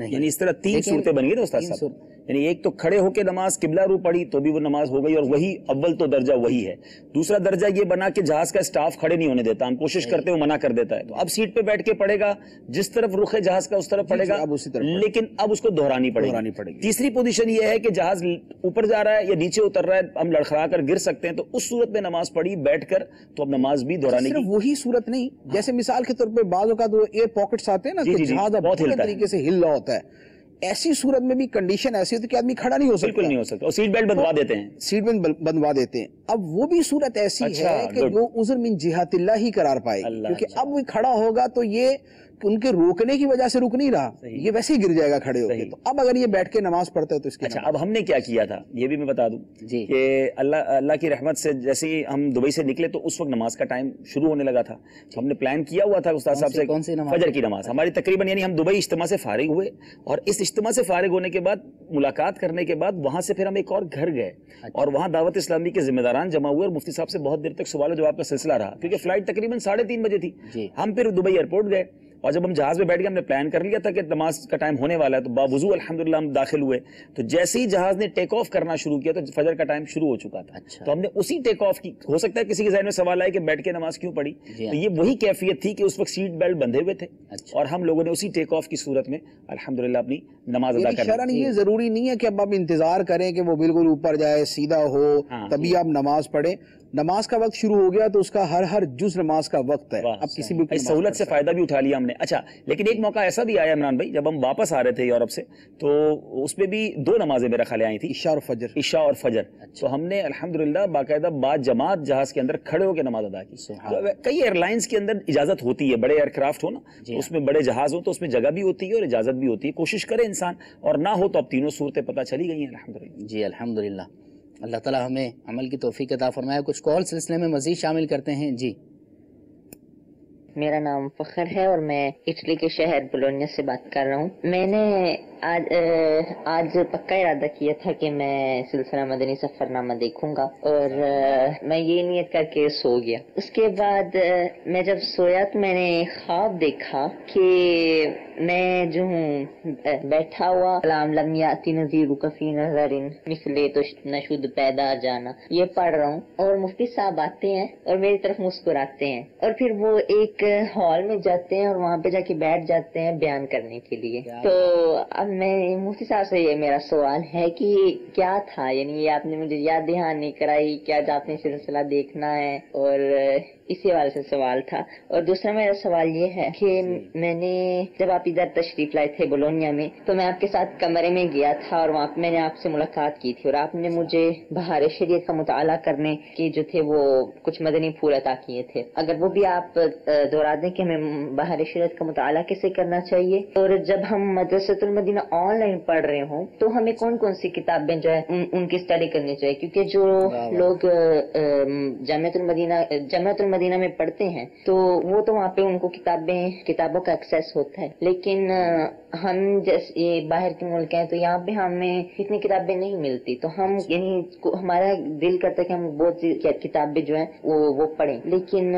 S3: یعنی اس طرح تین صورتیں بن گئی نا استاد صاحب. یعنی ایک تو کھڑے ہو کے نماز قبلہ رو پڑھی تو بھی وہ نماز ہو گئی اور وہی اول تو درجہ وہی ہے. دوسرا درجہ یہ بنا کہ جہاز کا سٹاف کھڑے نہیں ہونے دیتا، ہم کوشش کرتے ہیں وہ منع کر دیتا ہے، تو اب سیٹ پہ بیٹھ کے پڑھے گا، جس طرف رخ ہے جہاز کا اس طرف پڑھے گا، لیکن اب اس کو دہرانی پڑے گی. تیسری پوزیشن یہ ہے کہ جہاز اوپر جا رہا ہے یا نیچے اتر رہا ہے، ہم لڑکھڑا کر گر سکتے ہیں، تو اس صورت میں نماز پڑھی بیٹھ کر تو اب نماز بھی دہرانی کی.
S1: وہی صورت نہیں، جیسے مثال کے طور پہ بعض اوقات وہ ایئر پاکٹس آتے ہیں نا کہ جہاز بہت طریقے سے ہل رہا ہوتا ہے، ایسی صورت میں بھی کنڈیشن ایسی ہوتی ہے کہ آدمی کھڑا نہیں ہو سکتا،
S3: بالکل نہیں ہو سکتا، اور سیٹ بیلٹ بندوا دیتے ہیں،
S1: سیٹ بیلٹ بندوا دیتے ہیں. اب وہ بھی صورت ایسی ہے کہ جو عذر من جہات اللہ ہی قرار پائے گی، کیونکہ اب وہ کھڑا ہوگا تو یہ ان کے روکنے کی وجہ سے رک نہیں رہا، یہ ویسے ہی گر جائے گا کھڑے ہو کے. تو اب اگر یہ بیٹھ کے نماز پڑھتا ہے تو اس کی
S3: اچھا اب ہم نے کیا کیا تھا یہ بھی میں بتا دوں کہ اللہ کی رحمت سے جیسے ہی ہم دبئی سے نکلے تو اس وقت نماز کا ٹائم شروع ہونے لگا تھا. ہم نے پلان کیا ہوا تھا استاد صاحب سے فجر کی نماز ہماری تقریباً، یعنی ہم دبئی اجتماع سے فارغ ہوئے اور اس اجتماع سے فارغ ہونے کے بعد ملاقات کرنے کے بعد وہاں سے پھر ہم ایک اور گھر گئے اور وہاں دعوت اسلامی کے ذمہ داران جمع ہوئے اور مفتی صاحب سے بہت دیر تک سوال و جواب کا سلسلہ رہا کیونکہ فلائٹ تقریباً 3:30 بجے تھی. ہم پھر دبئی ایئرپورٹ گئے اور جب ہم جہاز میں بیٹھ گئے ہم نے پلان کر لیا تھا کہ نماز کا ٹائم ہونے والا ہے، تو باوضو الحمدللہ ہم داخل ہوئے. تو جیسے ہی جہاز نے ٹیک آف کرنا شروع کیا تو فجر کا ٹائم شروع ہو چکا تھا. تو ہم نے اسی ٹیک آف کی، ہو سکتا ہے کسی کے ذہن میں سوال آئے کہ بیٹھ کے نماز کیوں پڑھی، تو یہ وہی کیفیت تھی کہ اس وقت سیٹ بیلٹ بندھے ہوئے تھے اور ہم لوگوں نے اسی ٹیک آف کی صورت میں الحمدللہ اپنی نماز ادا کر
S1: لی. یہ ضروری نہیں ہے کہ اب آپ انتظار کریں کہ وہ بالکل اوپر جائے سیدھا ہو تبھی آپ نماز پڑھیں. نماز کا وقت شروع ہو گیا تو اس کا ہر جز نماز کا وقت ہے، اب کسی بھی
S3: سہولت سے فائدہ بھی اٹھا لیا ہم نے. اچھا لیکن ایک موقع ایسا بھی آیا عمران بھائی، جب ہم واپس آ رہے تھے یورپ سے تو اس میں بھی 2 نمازیں میرا خیال آئی تھی،
S1: عشاء اور فجر.
S3: تو ہم نے الحمدللہ باقاعدہ بعد جماعت جہاز کے اندر کھڑے ہو کے نماز ادا کی. کئی ایئر لائنز کے اندر اجازت ہوتی ہے، بڑے ایئر کرافٹ ہو نا اس میں بڑے جہاز ہو تو اس میں جگہ بھی ہوتی ہے اور اجازت بھی ہوتی ہے، کوشش کرے انسان، اور نہ ہو تو اب تینوں صورتیں پتہ چلی گئی ہیں الحمدللہ.
S2: جی الحمدللہ، اللہ تعالیٰ ہمیں عمل کی توفیق عطا فرمائے. کچھ کال سلسلے میں مزید شامل کرتے ہیں. جی
S9: میرا نام فخر ہے اور میں اٹلی کے شہر بولونیا سے بات کر رہا ہوں. میں نے آج پکا ارادہ کیا تھا کہ میں سلسلہ مدنی سفر نامہ دیکھوں گا اور میں یہ نیت کر کے سو گیا. اس کے بعد میں جب سویا تو میں نے خواب دیکھا کہ میں جو ہوں بیٹھا ہوا کلام لم یاتی نذیر فی نظر مثلے تو نشد پیدا جانا یہ پڑھ رہا ہوں اور مفتی صاحب آتے ہیں اور میری طرف مسکراتے ہیں اور پھر وہ ایک ہال میں جاتے ہیں اور وہاں پہ جا کے بیٹھ جاتے ہیں بیان کرنے کے لیے. تو اب میں مفتی صاحب سے یہ میرا سوال ہے کہ کیا تھا، یعنی یہ آپ نے مجھے یاد دہانی نہیں کرائی، کیا آپ نے سلسلہ دیکھنا ہے اور اسی حوالے سے سوال تھا. اور دوسرا میرا سوال یہ ہے کہ میں نے جب آپ ادھر تشریف لائے تھے بولونیا میں تو میں آپ کے ساتھ کمرے میں گیا تھا اور وہاں میں نے آپ سے ملاقات کی تھی اور آپ نے مجھے بہار شریعت کا مطالعہ کرنے کی جو تھے وہ کچھ مدنی پھول عطا کیے تھے. اگر وہ بھی آپ دہرا دیں کہ ہمیں بہار شریعت کا مطالعہ کیسے کرنا چاہیے, اور جب ہم مدرسۃ المدینہ آن لائن پڑھ رہے ہوں تو ہمیں کون کون سی کتابیں جو ہے ان کی اسٹڈی کرنی چاہیے, کیونکہ جو لوگ جامعۃ المدینہ میں پڑھتے ہیں تو وہ تو وہاں پہ ان کو کتابوں کا ایکسیس ہوتا ہے, لیکن ہم جیسے باہر کے ملک ہیں تو یہاں پہ ہمیں اتنی کتابیں نہیں ملتی, تو ہم یعنی ہمارا دل کرتا ہے کہ ہم بہت سی کتابیں جو ہیں وہ پڑھیں, لیکن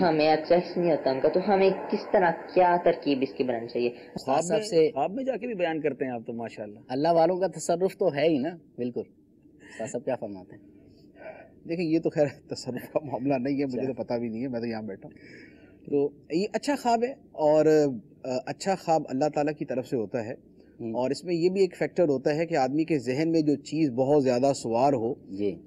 S9: ہمیں ایکسیس نہیں ہوتا ان کا, تو ہمیں کس طرح کیا ترکیب اس کی بنانی چاہیے؟
S3: خواب میں جا کے بھی بیان کرتے ہیں آپ تو ماشاءاللہ.
S2: اللہ والوں کا تصرف تو ہے ہی نا. بالکل صاحب کیا فرماتے ہیں؟
S1: دیکھیں یہ تو خیر تصرف کا معاملہ نہیں ہے, مجھے تو پتہ بھی نہیں ہے, میں تو یہاں بیٹھا ہوں. تو یہ اچھا خواب ہے اور اچھا خواب اللہ تعالیٰ کی طرف سے ہوتا ہے, اور اس میں یہ بھی ایک فیکٹر ہوتا ہے کہ آدمی کے ذہن میں جو چیز بہت زیادہ سوار ہو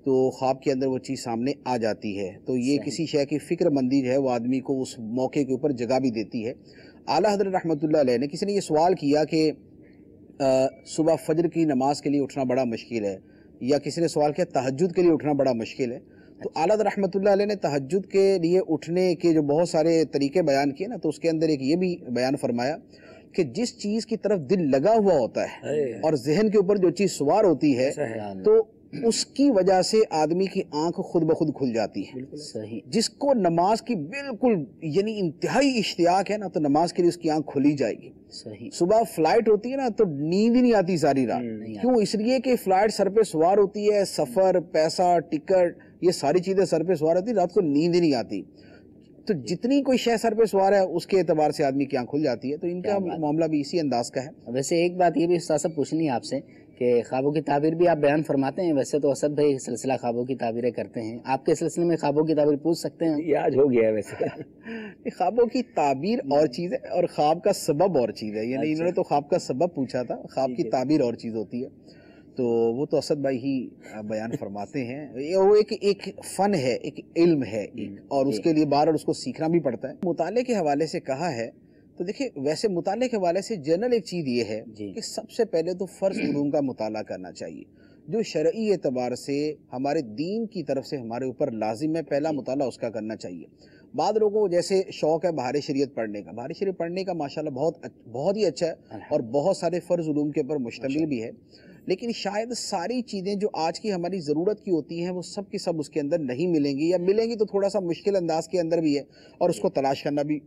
S1: تو خواب کے اندر وہ چیز سامنے آ جاتی ہے. تو یہ کسی شے کی فکر مندی جو ہے وہ آدمی کو اس موقع کے اوپر جگہ بھی دیتی ہے. اعلیٰ حضرت رحمۃ اللہ علیہ نے, کسی نے یہ سوال کیا کہ صبح فجر کی نماز کے لیے اٹھنا بڑا مشکل ہے, یا کسی نے سوال کیا تہجد کے لیے اٹھنا بڑا مشکل ہے, تو اعلیٰ حضرت رحمۃ اللہ علیہ نے تہجد کے لیے اٹھنے کے جو بہت سارے طریقے بیان کیے نا, تو اس کے اندر ایک یہ بھی بیان فرمایا کہ جس چیز کی طرف دل لگا ہوا ہوتا ہے اور ذہن کے اوپر جو چیز سوار ہوتی ہے تو اس کی وجہ سے آدمی کی آنکھ خود بخود کھل جاتی ہے. جس کو نماز کی بالکل یعنی انتہائی اشتیاق ہے نا, تو نماز کے لیے اس کی آنکھ کھلی جائے گی. صبح فلائٹ ہوتی ہے نا تو نیند ہی نہیں آتی ساری رات. کیوں؟ اس لیے کہ فلائٹ سر پہ سوار ہوتی ہے, سفر, پیسہ, ٹکٹ, یہ ساری چیزیں سر پہ سوار ہوتی ہے, رات کو نیند ہی نہیں آتی. تو جتنی کوئی شے سر پہ سوار ہے اس کے اعتبار سے آدمی کی آنکھ کھل جاتی ہے. تو ان کا معاملہ بھی اسی انداز کا ہے.
S2: ویسے ایک بات یہ بھی استاد صاحب پوچھنی ہے آپ سے کہ خوابوں کی تعبیر بھی آپ بیان فرماتے ہیں. ویسے تو اسد بھائی سلسلہ خوابوں کی تعبیریں کرتے ہیں, آپ کے سلسلے میں خوابوں کی تعبیر پوچھ سکتے ہیں؟
S3: یہ آج ہو گیا ہے ویسے.
S1: خوابوں کی تعبیر اور چیز ہے اور خواب کا سبب اور چیز ہے. یعنی انہوں نے تو خواب کا سبب پوچھا تھا, خواب کی تعبیر اور چیز ہوتی ہے. تو وہ تو اسد بھائی ہی بیان فرماتے ہیں. وہ ایک فن ہے, ایک علم ہے, اور اس کے لیے بار بار اس کو سیکھنا بھی پڑتا ہے. مطالعے کے حوالے سے کہا ہے تو دیکھیں ویسے مطالعے کے حوالے سے جنرل ایک چیز یہ ہے کہ سب سے پہلے تو فرض علوم کا مطالعہ کرنا چاہیے جو شرعی اعتبار سے ہمارے دین کی طرف سے ہمارے اوپر لازم ہے. پہلا مطالعہ اس کا کرنا چاہیے. بعض لوگوں کو جیسے شوق ہے بہار شریعت پڑھنے کا, بہار شریعت پڑھنے کا ماشاءاللہ بہت ہی اچھا ہے اور بہت سارے فرض علوم کے اوپر مشتمل بھی ہے, لیکن شاید ساری چیزیں جو آج کی ہماری ضرورت کی ہوتی ہیں وہ سب کی سب اس کے اندر نہیں ملیں گی, یا ملیں گی تو تھوڑا سا مشکل انداز کے اندر بھی ہے اور اس کو تلاش کرنا بھی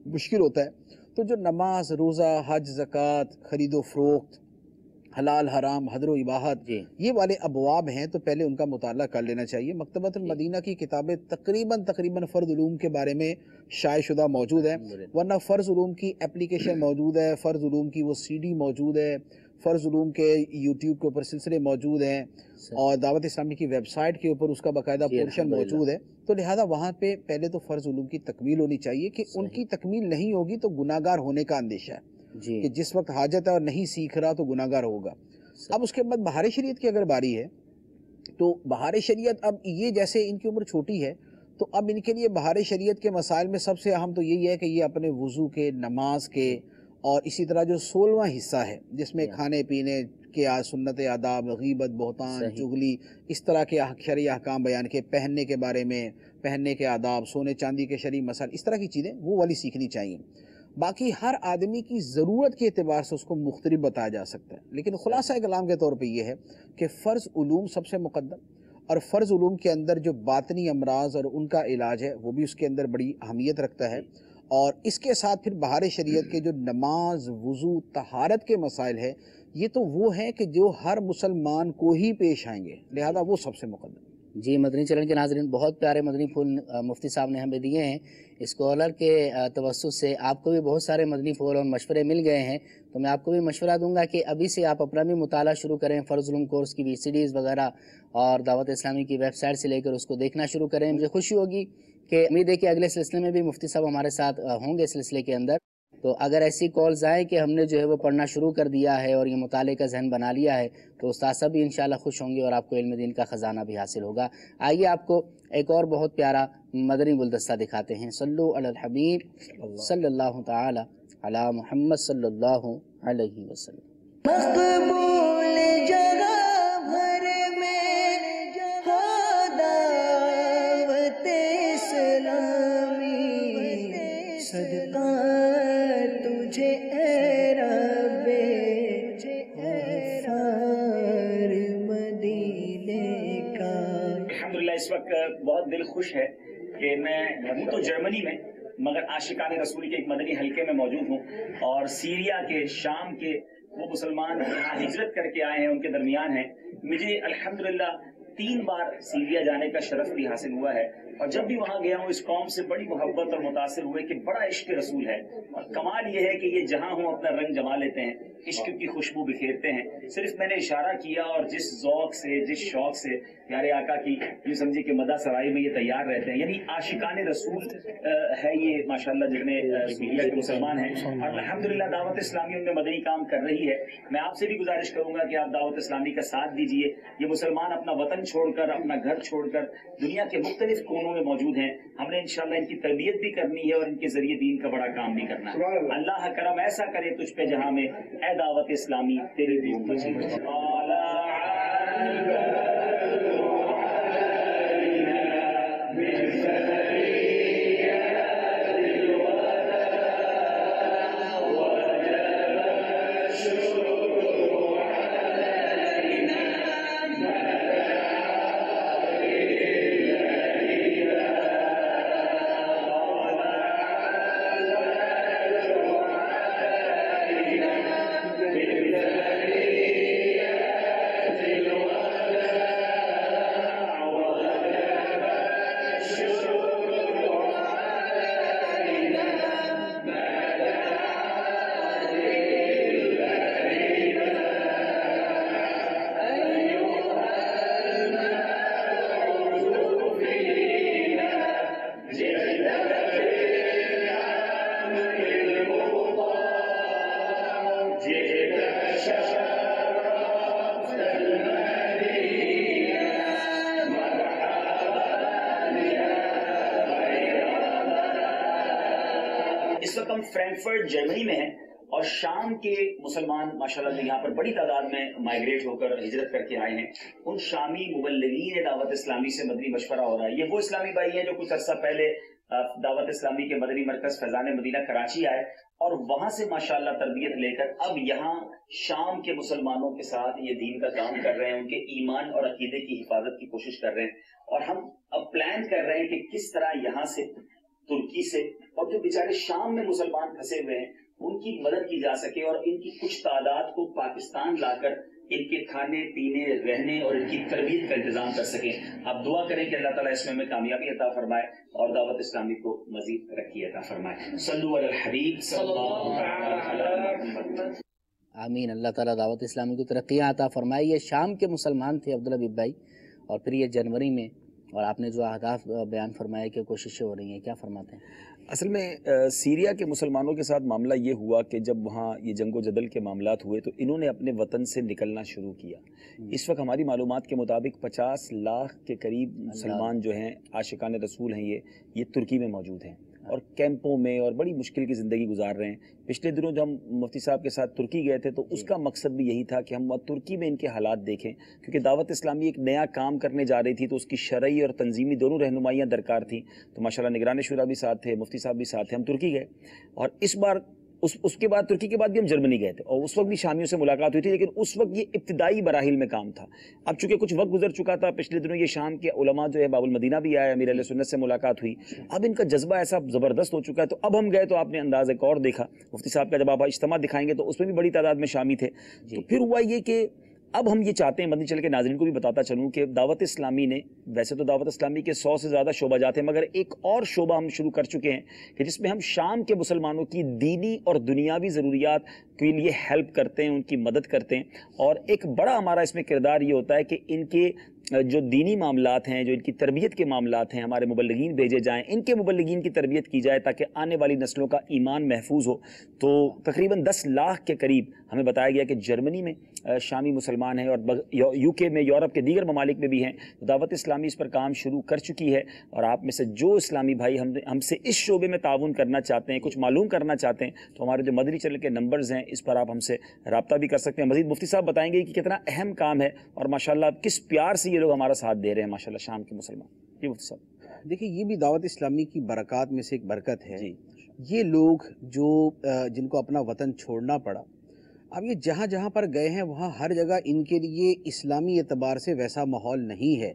S1: مشکل ہوتا ہے. تو جو نماز, روزہ, حج, زکوٰۃ, خرید و فروخت, حلال حرام, حدر و اباحت, یہ والے ابواب ہیں تو پہلے ان کا مطالعہ کر لینا چاہیے. مکتبۃ المدینہ کی کتابیں تقریباً فرض علوم کے بارے میں شائع شدہ موجود ہیں, ورنہ فرض علوم کی اپلیکیشن موجود ہے, فرض علوم کی وہ CD موجود ہے, فرض علوم کے یوٹیوب کے اوپر سلسلے موجود ہیں, اور دعوت اسلامی کی ویب سائٹ کے اوپر اس کا باقاعدہ پورشن موجود ہے. تو لہذا وہاں پہ پہلے تو فرض علوم کی تکمیل ہونی چاہیے کہ ان کی تکمیل نہیں ہوگی تو گناہگار ہونے کا اندیشہ ہے کہ جس وقت حاجت ہے اور نہیں سیکھ رہا تو گناہگار ہوگا. اب اس کے بعد بہار شریعت کی اگر باری ہے تو بہار شریعت اب یہ جیسے ان کی عمر چھوٹی ہے تو اب ان کے لیے بہار شریعت کے مسائل میں سب سے اہم تو یہی ہے کہ یہ اپنے وضو کے, نماز کے, اور اسی طرح جو 16واں حصہ ہے جس میں کھانے پینے کے سنت آداب, غیبت, بہتان, چغلی, اس طرح کے شرعی احکام بیان کے, پہننے کے بارے میں, پہننے کے آداب, سونے چاندی کے شرعی مسائل, اس طرح کی چیزیں وہ والی سیکھنی چاہیے. باقی ہر آدمی کی ضرورت کے اعتبار سے اس کو مختلف بتایا جا سکتا ہے, لیکن خلاصہ کلام کے طور پہ یہ ہے کہ فرض علوم سب سے مقدم, اور فرض علوم کے اندر جو باطنی امراض اور ان کا علاج ہے وہ بھی اس کے اندر بڑی اہمیت رکھتا ہے. اور اس کے ساتھ پھر بہار شریعت کے جو نماز, وضو, طہارت کے مسائل ہے یہ تو وہ ہیں کہ جو ہر مسلمان کو ہی پیش آئیں گے, لہذا وہ سب سے مقدم.
S2: جی مدنی چینل کے ناظرین, بہت پیارے مدنی پھول مفتی صاحب نے ہمیں دیے ہیں. اسکالر کے توسط سے آپ کو بھی بہت سارے مدنی پھول اور مشورے مل گئے ہیں, تو میں آپ کو بھی مشورہ دوں گا کہ ابھی سے آپ اپنا بھی مطالعہ شروع کریں. فرض علوم کورس کی VCDs وغیرہ اور دعوت اسلامی کی ویب سائٹ سے لے کر اس کو دیکھنا شروع کریں. مجھے خوشی ہوگی کہ امید ہے کہ اگلے سلسلے میں بھی مفتی صاحب ہمارے ساتھ ہوں گے سلسلے کے اندر. تو اگر ایسی کالز آئیں کہ ہم نے جو ہے وہ پڑھنا شروع کر دیا ہے اور یہ مطالعے کا ذہن بنا لیا ہے تو استاد صاحب بھی انشاءاللہ خوش ہوں گے اور آپ کو علم دین کا خزانہ بھی حاصل ہوگا۔ آئیے آپ کو ایک اور بہت پیارا مدنی گلدستہ دکھاتے ہیں۔ صلو علی الحبیب صلی اللہ تعالی علی محمد صلی اللہ علیہ وسلم۔
S4: مقبول جگہ بھر میں ہو دعوت اسلامی، صدقہ تجھے اے رب غفار مدینے کا۔
S3: الحمدللہ اس وقت بہت دل خوش ہے کہ میں ہوں تو جرمنی میں مگر عاشقان رسول کے ایک مدنی حلقے میں موجود ہوں، اور سیریا کے، شام کے وہ مسلمان یہاں ہجرت کر کے آئے ہیں، ان کے درمیان ہیں۔ مجھے الحمدللہ 3 بار سیریا جانے کا شرف بھی حاصل ہوا ہے، اور جب بھی وہاں گیا ہوں اس قوم سے بڑی محبت اور متاثر ہوئے کہ بڑا عشق رسول ہے، اور کمال یہ ہے کہ یہ جہاں ہوں اپنا رنگ جما لیتے ہیں، عشق کی خوشبو بکھیرتے ہیں۔ صرف میں نے اشارہ کیا اور جس ذوق سے، جس شوق سے پیارے آقا کی یوں سمجھے کہ مدح سرائی میں یہ تیار رہتے ہیں، یعنی عاشقان رسول ہے یہ ماشاءاللہ جتنے سیریا کے مسلمان ہیں، اور الحمدللہ دعوت اسلامی ان میں مدنی کام کر رہی ہے۔ میں آپ سے بھی گزارش کروں گا کہ آپ دعوت اسلامی کا ساتھ دیجئے۔ یہ مسلمان اپنا وطن چھوڑ کر، اپنا گھر چھوڑ کر دنیا کے مختلف کونوں میں موجود ہیں۔ ہم نے انشاءاللہ ان کی تربیت بھی کرنی ہے اور ان کے ذریعے دین کا بڑا کام بھی کرنا ہے۔ اللہ کرم ایسا کرے تجھ پہ جہاں میں، اے دعوت اسلامی تیری بھی امت فرینکفرٹ جرمنی میں ہیں، اور شام کے مسلمان ماشاءاللہ یہاں پر بڑی تعداد میں مائیگریٹ ہو کر ہجرت کر کے آئے ہیں۔ ان شامی مبلغین دعوت اسلامی سے مدنی مشورہ ہو رہا ہے۔ یہ وہ اسلامی بھائی ہیں جو کچھ عرصہ پہلے دعوت اسلامی کے مدنی مرکز فیضان مدینہ کراچی آئے، اور وہاں سے ماشاءاللہ تربیت لے کر اب یہاں شام کے مسلمانوں کے ساتھ یہ دین کا کام کر رہے ہیں، ان کے ایمان اور عقیدے کی حفاظت کی کوشش کر رہے ہیں۔ اور ہم اب پلان کر رہے ہیں کہ کس طرح یہاں سے، ترکی سے، اور جو بیچارے شام میں مسلمان پھنسے ہوئے ہیں ان کی مدد کی جا سکے، اور ان کی کچھ تعداد کو پاکستان لا کر ان کے کھانے پینے، رہنے اور ان کی تربیت کا انتظام کر سکیں۔ آپ دعا کریں کہ اللہ تعالیٰ اس میں ہمیں کامیابی عطا فرمائے اور دعوت اسلامی کو مزید ترقی عطا فرمائے۔ صلو علی الحبیب صلی اللہ علیہ وسلم۔
S2: آمین۔ اللہ تعالیٰ دعوت اسلامی کو ترقیاں عطا فرمائے۔ یہ شام کے مسلمان تھے عبدالحبیب بھائی، اور پھر یہ جنوری میں، اور آپ نے جو اہداف بیان فرمائے کہ کوششیں ہو رہی ہیں، کیا فرماتے ہیں؟
S3: اصل میں سیریا کے مسلمانوں کے ساتھ معاملہ یہ ہوا کہ جب وہاں یہ جنگ و جدل کے معاملات ہوئے تو انہوں نے اپنے وطن سے نکلنا شروع کیا۔ اس وقت ہماری معلومات کے مطابق 50 لاکھ کے قریب مسلمان جو ہیں عاشقان رسول ہیں یہ ترکی میں موجود ہیں، اور کیمپوں میں اور بڑی مشکل کی زندگی گزار رہے ہیں۔ پچھلے دنوں جب ہم مفتی صاحب کے ساتھ ترکی گئے تھے تو اس کا مقصد بھی یہی تھا کہ ہم ترکی میں ان کے حالات دیکھیں، کیونکہ دعوت اسلامی ایک نیا کام کرنے جا رہی تھی تو اس کی شرعی اور تنظیمی دونوں رہنمائیاں درکار تھیں۔ تو ماشاءاللہ نگران شورا بھی ساتھ تھے، مفتی صاحب بھی ساتھ تھے، ہم ترکی گئے، اور اس بار اس کے بعد ترکی کے بعد بھی ہم جرمنی گئے تھے، اور اس وقت بھی شامیوں سے ملاقات ہوئی تھی، لیکن اس وقت یہ ابتدائی مراحل میں کام تھا۔ اب چونکہ کچھ وقت گزر چکا تھا، پچھلے دنوں یہ شام کے علماء جو ہے باب المدینہ بھی آئے، امیر اہل سنت سے ملاقات ہوئی، اب ان کا جذبہ ایسا زبردست ہو چکا ہے۔ تو اب ہم گئے تو آپ نے انداز ایک اور دیکھا، مفتی صاحب کا جب آپ اجتماع دکھائیں گے تو اس میں بھی بڑی تعداد میں شامی تھے۔ تو پھر ہوا یہ کہ اب ہم یہ چاہتے ہیں، مدنی چل کے ناظرین کو بھی بتاتا چلوں کہ دعوت اسلامی نے، ویسے تو دعوت اسلامی کے 100 سے زیادہ شعبہ جات ہیں، مگر ایک اور شعبہ ہم شروع کر چکے ہیں کہ جس میں ہم شام کے مسلمانوں کی دینی اور دنیاوی ضروریات کے لیے ہیلپ کرتے ہیں، ان کی مدد کرتے ہیں، اور ایک بڑا ہمارا اس میں کردار یہ ہوتا ہے کہ ان کے جو دینی معاملات ہیں، جو ان کی تربیت کے معاملات ہیں، ہمارے مبلغین بھیجے جائیں، ان کے مبلغین کی تربیت کی جائے تاکہ آنے والی نسلوں کا ایمان محفوظ ہو۔ تو تقریباً 10 لاکھ کے قریب ہمیں بتایا گیا کہ جرمنی میں شامی مسلمان ہیں، اور یو کے میں، یورپ کے دیگر ممالک میں بھی ہیں۔ دعوت اسلامی اس پر کام شروع کر چکی ہے، اور آپ میں سے جو اسلامی بھائی ہم سے اس شعبے میں تعاون کرنا چاہتے ہیں، کچھ معلوم کرنا چاہتے ہیں، تو ہمارے جو مدنی چینل کے نمبرز ہیں اس پر آپ ہم سے رابطہ بھی کر سکتے ہیں۔ مزید مفتی صاحب بتائیں گے کہ کتنا اہم کام ہے، اور ماشاءاللہ کس پیار سے یہ لوگ ہمارا ساتھ دے رہے ہیں ماشاءاللہ شام کے مسلمان۔ جی مفتی صاحب۔
S1: دیکھیں، یہ بھی دعوت اسلامی کی برکات میں سے ایک برکت ہے۔ یہ لوگ جو جن کو اپنا وطن چھوڑنا پڑا، اب یہ جہاں جہاں پر گئے ہیں وہاں ہر جگہ ان کے لیے اسلامی اعتبار سے ویسا ماحول نہیں ہے۔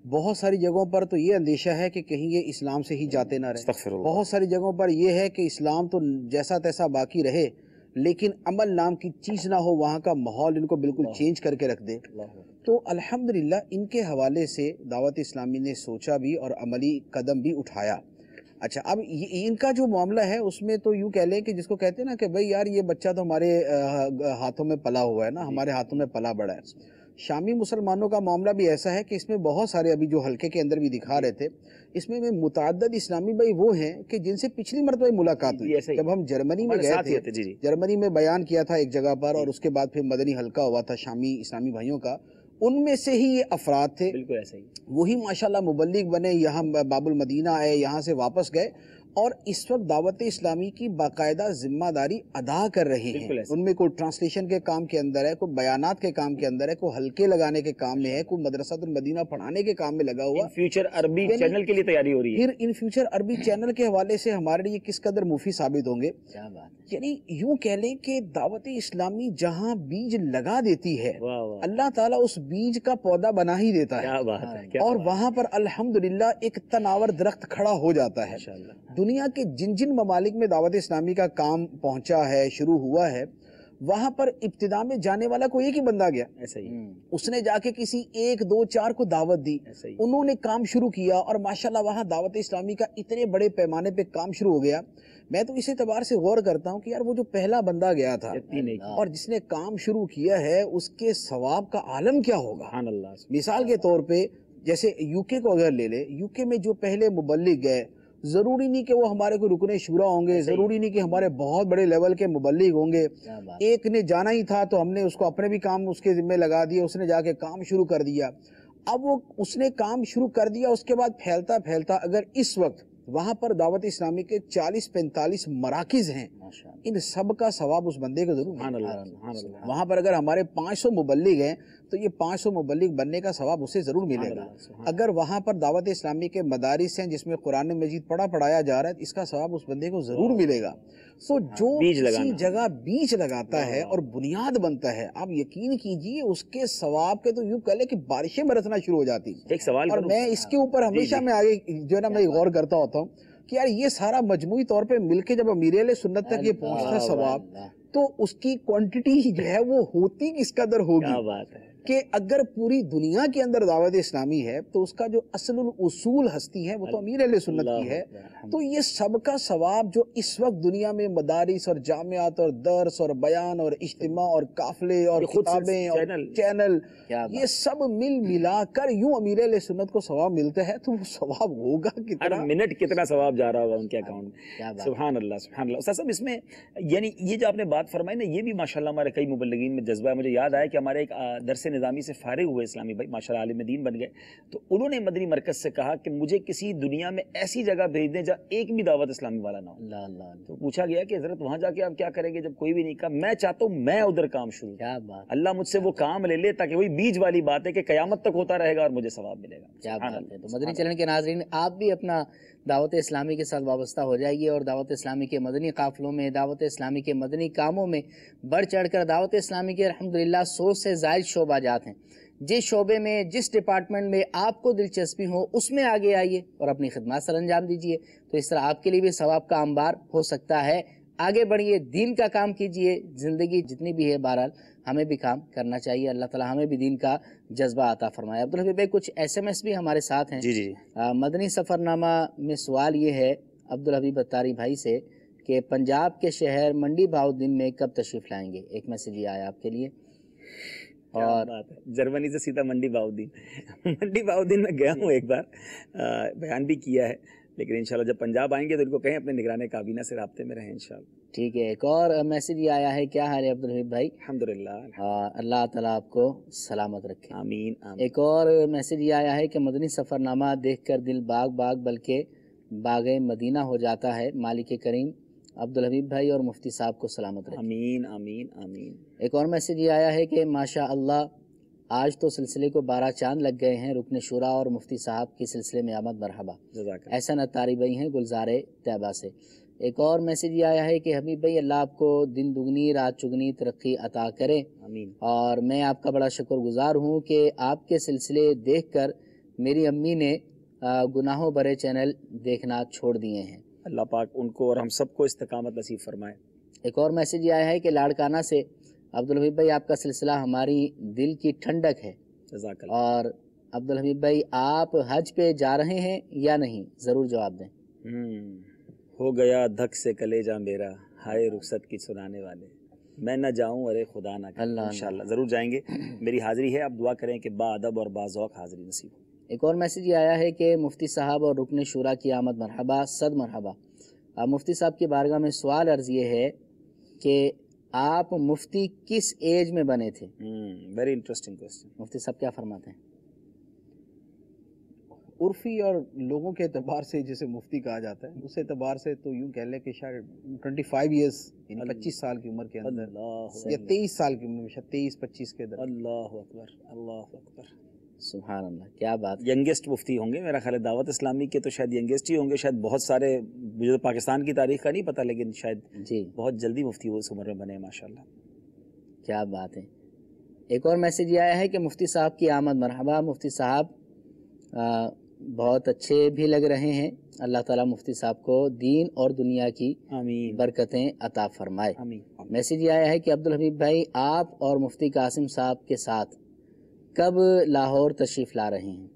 S1: بہت ساری جگہوں پر تو یہ اندیشہ ہے کہ کہیں یہ اسلام سے ہی جاتے نہ رہے، بہت ساری جگہوں پر یہ ہے کہ اسلام تو جیسا تیسا باقی رہے لیکن عمل نام کی چیز نہ ہو، وہاں کا ماحول ان کو بالکل چینج کر کے رکھ دے۔ تو الحمدللہ ان کے حوالے سے دعوت اسلامی نے سوچا بھی اور عملی قدم بھی اٹھایا۔ اچھا، اب ان کا جو معاملہ ہے اس میں تو یوں کہہ لیں کہ جس کو کہتے ہیں نا کہ بھئی یار یہ بچہ تو ہمارے ہاتھوں میں پلا ہوا ہے نا، ہمارے ہاتھوں میں پلا بڑا ہے۔ شامی مسلمانوں کا معاملہ بھی ایسا ہے کہ اس میں بہت سارے ابھی جو حلقے کے اندر بھی دکھا رہے تھے، اس میں متعدد اسلامی بھائی وہ ہیں کہ جن سے پچھلی مرتبہ ملاقات ہوئی جب ہم جرمنی میں گئے تھے، جرمنی میں بیان کیا تھا ایک جگہ پر، اور اس کے بعد پھر مدنی حلقہ ہوا تھا شامی اسلامی بھائیوں کا، ان میں سے ہی یہ افراد تھے، بالکل ایسے ہی وہی ماشاءاللہ مبلغ بنے، یہاں باب المدینہ آئے، یہاں سے واپس گئے، اور اس وقت دعوت اسلامی کی باقاعدہ ذمہ داری ادا کر رہے ہیں۔ ان میں کوئی ٹرانسلیشن کے کام کے اندر ہے، کوئی بیانات کے کام کے اندر ہے، کوئی حلقے لگانے کے کام میں ہے، کوئی مدرسۃ المدینہ پڑھانے کے کام میں لگا ہوا۔
S3: فیوچر عربی چینل کے لیے تیاری ہو رہی ہے۔
S1: پھر ان فیوچر عربی چینل کے حوالے سے ہمارے لیے کس قدر مفید ثابت ہوں گے۔ یعنی یوں کہہ لیں کہ دعوت اسلامی جہاں بیج لگا دیتی ہے، اللہ تعالیٰ اس بیج کا پودا بنا ہی دیتا ہے، اور وہاں پر الحمدللہ ایک تناور درخت کھڑا ہو جاتا ہے۔ دنیا کے جن جن ممالک میں دعوت اسلامی کا کام پہنچا ہے، شروع ہوا ہے، وہاں پر ابتدا میں جانے والا کوئی ایک ہی بندہ گیا، اس نے جا کے کسی 1 2 4 کو دعوت دی، انہوں نے کام شروع کیا، اور ماشاءاللہ وہاں دعوت اسلامی کا اتنے بڑے پیمانے پہ کام شروع ہو گیا۔ میں تو اس اعتبار سے غور کرتا ہوں کہ یار وہ جو پہلا بندہ گیا تھا اور جس نے کام شروع کیا ہے، اس کے ثواب کا عالم کیا ہوگا۔ مثال کے طور پہ جیسے یو کے کو اگر لے لے، یو کے میں جو پہلے مبلغ گئے، ضروری نہیں کہ وہ ہمارے کوئی رکن شورا ہوں گے، ضروری نہیں کہ ہمارے بہت بڑے لیول کے مبلغ ہوں گے۔ ایک نے جانا ہی تھا تو ہم نے اس کو اپنے بھی کام اس کے ذمہ لگا دیا، اس نے جا کے کام شروع کر دیا۔ اب وہ اس نے کام شروع کر دیا، اس کے بعد پھیلتا پھیلتا اگر اس وقت وہاں پر دعوت اسلامی کے 40-45 مراکز ہیں، ان سب کا ثواب اس بندے کو ضرور ملے۔ وہاں پر اگر ہمارے 500 مبلغ ہیں تو یہ 500 مبلغ بننے کا ثواب اسے ضرور ملے گا۔ اگر وہاں پر دعوت اسلامی کے مدارس ہیں جس میں قرآن مجید پڑھایا جا رہا ہے، اس کا ثواب اس بندے کو ضرور ملے گا۔ سو جو کسی جگہ بیج لگاتا ہے اور بنیاد بنتا ہے، آپ یقین کیجئے اس کے ثواب کے تو یوں کہہ لیں کہ بارشیں برسنا شروع ہو جاتی۔
S3: ایک سوال
S1: اور میں اس کے اوپر ہمیشہ میں آگے جو ہے نا میں غور کرتا ہوتا ہوں کہ یار یہ سارا مجموعی طور پہ مل کے جب امیر اہل سنت تک یہ پہنچتا ثواب، تو اس کی کوانٹٹی جو ہے وہ ہوتی کس قدر ہوگی کہ اگر پوری دنیا کے اندر دعوت اسلامی ہے تو اس کا جو اصل الاصول ہستی ہے وہ تو امیر اہل سنت کی ہے۔ تو یہ سب کا ثواب جو اس وقت دنیا میں مدارس اور جامعات اور درس اور بیان اور اجتماع اور قافلے اور کتابیں اور چینل، یہ سب مل ملا کر یوں امیر اہل سنت کو ثواب ملتا ہے، تو وہ ثواب ہوگا کتنا،
S3: ہر منٹ کتنا ثواب جا رہا ہوگا ان کے اکاؤنٹ میں۔ سبحان اللہ سبحان اللہ۔ استاد صاحب اس میں یعنی یہ جو آپ نے بات فرمائی نا، یہ بھی ماشاءاللہ ہمارے کئی مبلغین میں جذبہ ہے۔ مجھے یاد آیا کہ ہمارے ایک درس نظامی سے فارغ ہوئے اسلامی بھائی ماشاءاللہ عالم دین بن گئے، تو انہوں نے مدنی مرکز سے کہا کہ مجھے کسی دنیا میں ایسی جگہ بھیج دیں جہاں ایک بھی دعوت اسلامی والا نہ ہو۔ تو پوچھا گیا کہ حضرت وہاں جا کے آپ کیا کریں گے جب کوئی بھی نہیں؟ کہا میں چاہتا ہوں میں ادھر کام شروع، اللہ مجھ سے وہ کام لے لے تاکہ وہی بیج والی بات ہے کہ قیامت تک ہوتا رہے گا اور مجھے ثواب ملے گا۔
S2: کیا بات ہے۔ تو مدنی چینل کے ناظرین، آپ بھی اپنا دعوت اسلامی کے ساتھ وابستہ ہو جائیے اور دعوت اسلامی کے مدنی قافلوں میں، دعوت اسلامی کے مدنی کاموں میں بڑھ چڑھ کر دعوت اسلامی کے الحمدللہ 100 سے زائد شعبہ جات ہیں۔ جس شعبے میں، جس ڈپارٹمنٹ میں آپ کو دلچسپی ہو اس میں آگے آئیے اور اپنی خدمات سر انجام دیجیے، تو اس طرح آپ کے لیے بھی ثواب کا انبار ہو سکتا ہے۔ آگے بڑھیے، دین کا کام کیجیے، زندگی جتنی بھی ہے بہرحال ہمیں بھی کام کرنا چاہیے، اللہ تعالیٰ ہمیں بھی دین کا جذبہ عطا فرمائے۔ عبدالحبیب بھائی کچھ SMS بھی ہمارے ساتھ ہیں۔
S3: جی
S2: مدنی سفر نامہ میں سوال یہ ہے عبدالحبیب اتاری بھائی سے کہ پنجاب کے شہر منڈی بہاؤدین میں کب تشریف لائیں گے؟ ایک میسیج یہ آیا آپ کے لیے۔ اور
S3: جرمنی سے سیدھا منڈی باؤدین منڈی باؤدین میں گیا ہوں ایک بار، بیان بھی کیا ہے، لیکن انشاءاللہ جب پنجاب آئیں گے تو ان کو کہیں اپنے نگران کابینہ سے رابطے میں رہیں انشاءاللہ.
S2: ٹھیک ہے. ایک اور میسیج یہ آیا ہے، کیا حال ہے عبدالحبیب بھائی؟
S3: الحمدللہ.
S2: اللہ تعالیٰ آپ کو سلامت رکھے.
S3: آمین آمین.
S2: ایک اور میسیج یہ آیا ہے کہ مدنی سفر نامہ دیکھ کر دل باغ باغ بلکہ باغ مدینہ ہو جاتا ہے. مالک کریم عبدالحبیب بھائی اور مفتی صاحب کو سلامت رکھے.
S3: آمین آمین آمین.
S2: ایک اور میسیج یہ آیا ہے کہ ماشاء اللہ آج تو سلسلے کو 12 چاند لگ گئے ہیں. رکن شورا اور مفتی صاحب کی سلسلے میں آمد مرحبا. احسن اتاری بھائی ہیں گلزار طیبہ سے. ایک اور میسیج یہ آیا ہے کہ حبیب بھائی اللہ آپ کو دن دگنی رات چگنی ترقی عطا کرے.
S3: آمین.
S2: اور میں آپ کا بڑا شکر گزار ہوں کہ آپ کے سلسلے دیکھ کر میری امی نے گناہوں برے چینل دیکھنا چھوڑ دیے ہیں.
S3: اللہ پاک ان کو اور ہم سب کو استقامت نصیب فرمائے.
S2: ایک اور میسیج یہ آیا ہے کہ لاڑکانہ سے عبدالحبیب بھائی آپ کا سلسلہ ہماری دل کی ٹھنڈک ہے.
S3: جزاک اللہ.
S2: اور عبدالحبیب بھائی آپ حج پہ جا رہے ہیں یا نہیں؟ ضرور جواب دیں.
S3: ہو گیا دھک سے کلیجہ میرا، ہائے رخصت کی سنانے والے، میں نہ جاؤں ارے خدا نہ کرے. انشاءاللہ ضرور جائیں گے. میری حاضری ہے، آپ دعا کریں کہ با ادب اور با ذوق حاضری نصیب ہو.
S2: ایک اور میسیج یہ آیا ہے کہ مفتی صاحب اور رکن شورا کی آمد مرحبا، صد مرحبا. مفتی صاحب کی بارگاہ میں سوال عرض یہ ہے کہ آپ مفتی کس ایج میں بنے تھے؟
S3: Very interesting question.
S2: مفتی صاحب کیا فرماتے ہیں؟
S1: عرفی اور لوگوں کے اعتبار سے جسے مفتی کہا جاتا ہے، اس اعتبار سے تو یوں کہہ لیں کہ شاید 25 ایئرس، یعنی 25 سال کی عمر کے اندر، یا 23 سال کی عمر میں، شاید 23-25 کے اندر.
S3: اللہ اکبر اللہ اکبر.
S2: سبحان اللہ، کیا بات.
S3: ینگیسٹ مفتی ہوں گے میرا خیال ہے دعوت اسلامی کے، تو شاید ینگیسٹ ہی ہوں گے. شاید بہت سارے، مجھے پاکستان کی تاریخ کا نہیں پتہ، لیکن شاید
S2: جی
S3: بہت جلدی مفتی وہ اس عمر میں بنے. ماشاءاللہ
S2: کیا بات ہے. ایک اور میسیج یہ آیا ہے کہ مفتی صاحب کی آمد مرحبا. مفتی صاحب بہت اچھے بھی لگ رہے ہیں. اللہ تعالیٰ مفتی صاحب کو دین اور دنیا کی
S3: آمین
S2: برکتیں عطا فرمائے.
S3: آمین.
S2: میسیج یہ آیا ہے کہ عبدالحبیب بھائی آپ اور مفتی قاسم صاحب کے ساتھ کب لاہور تشریف لا رہے ہیں؟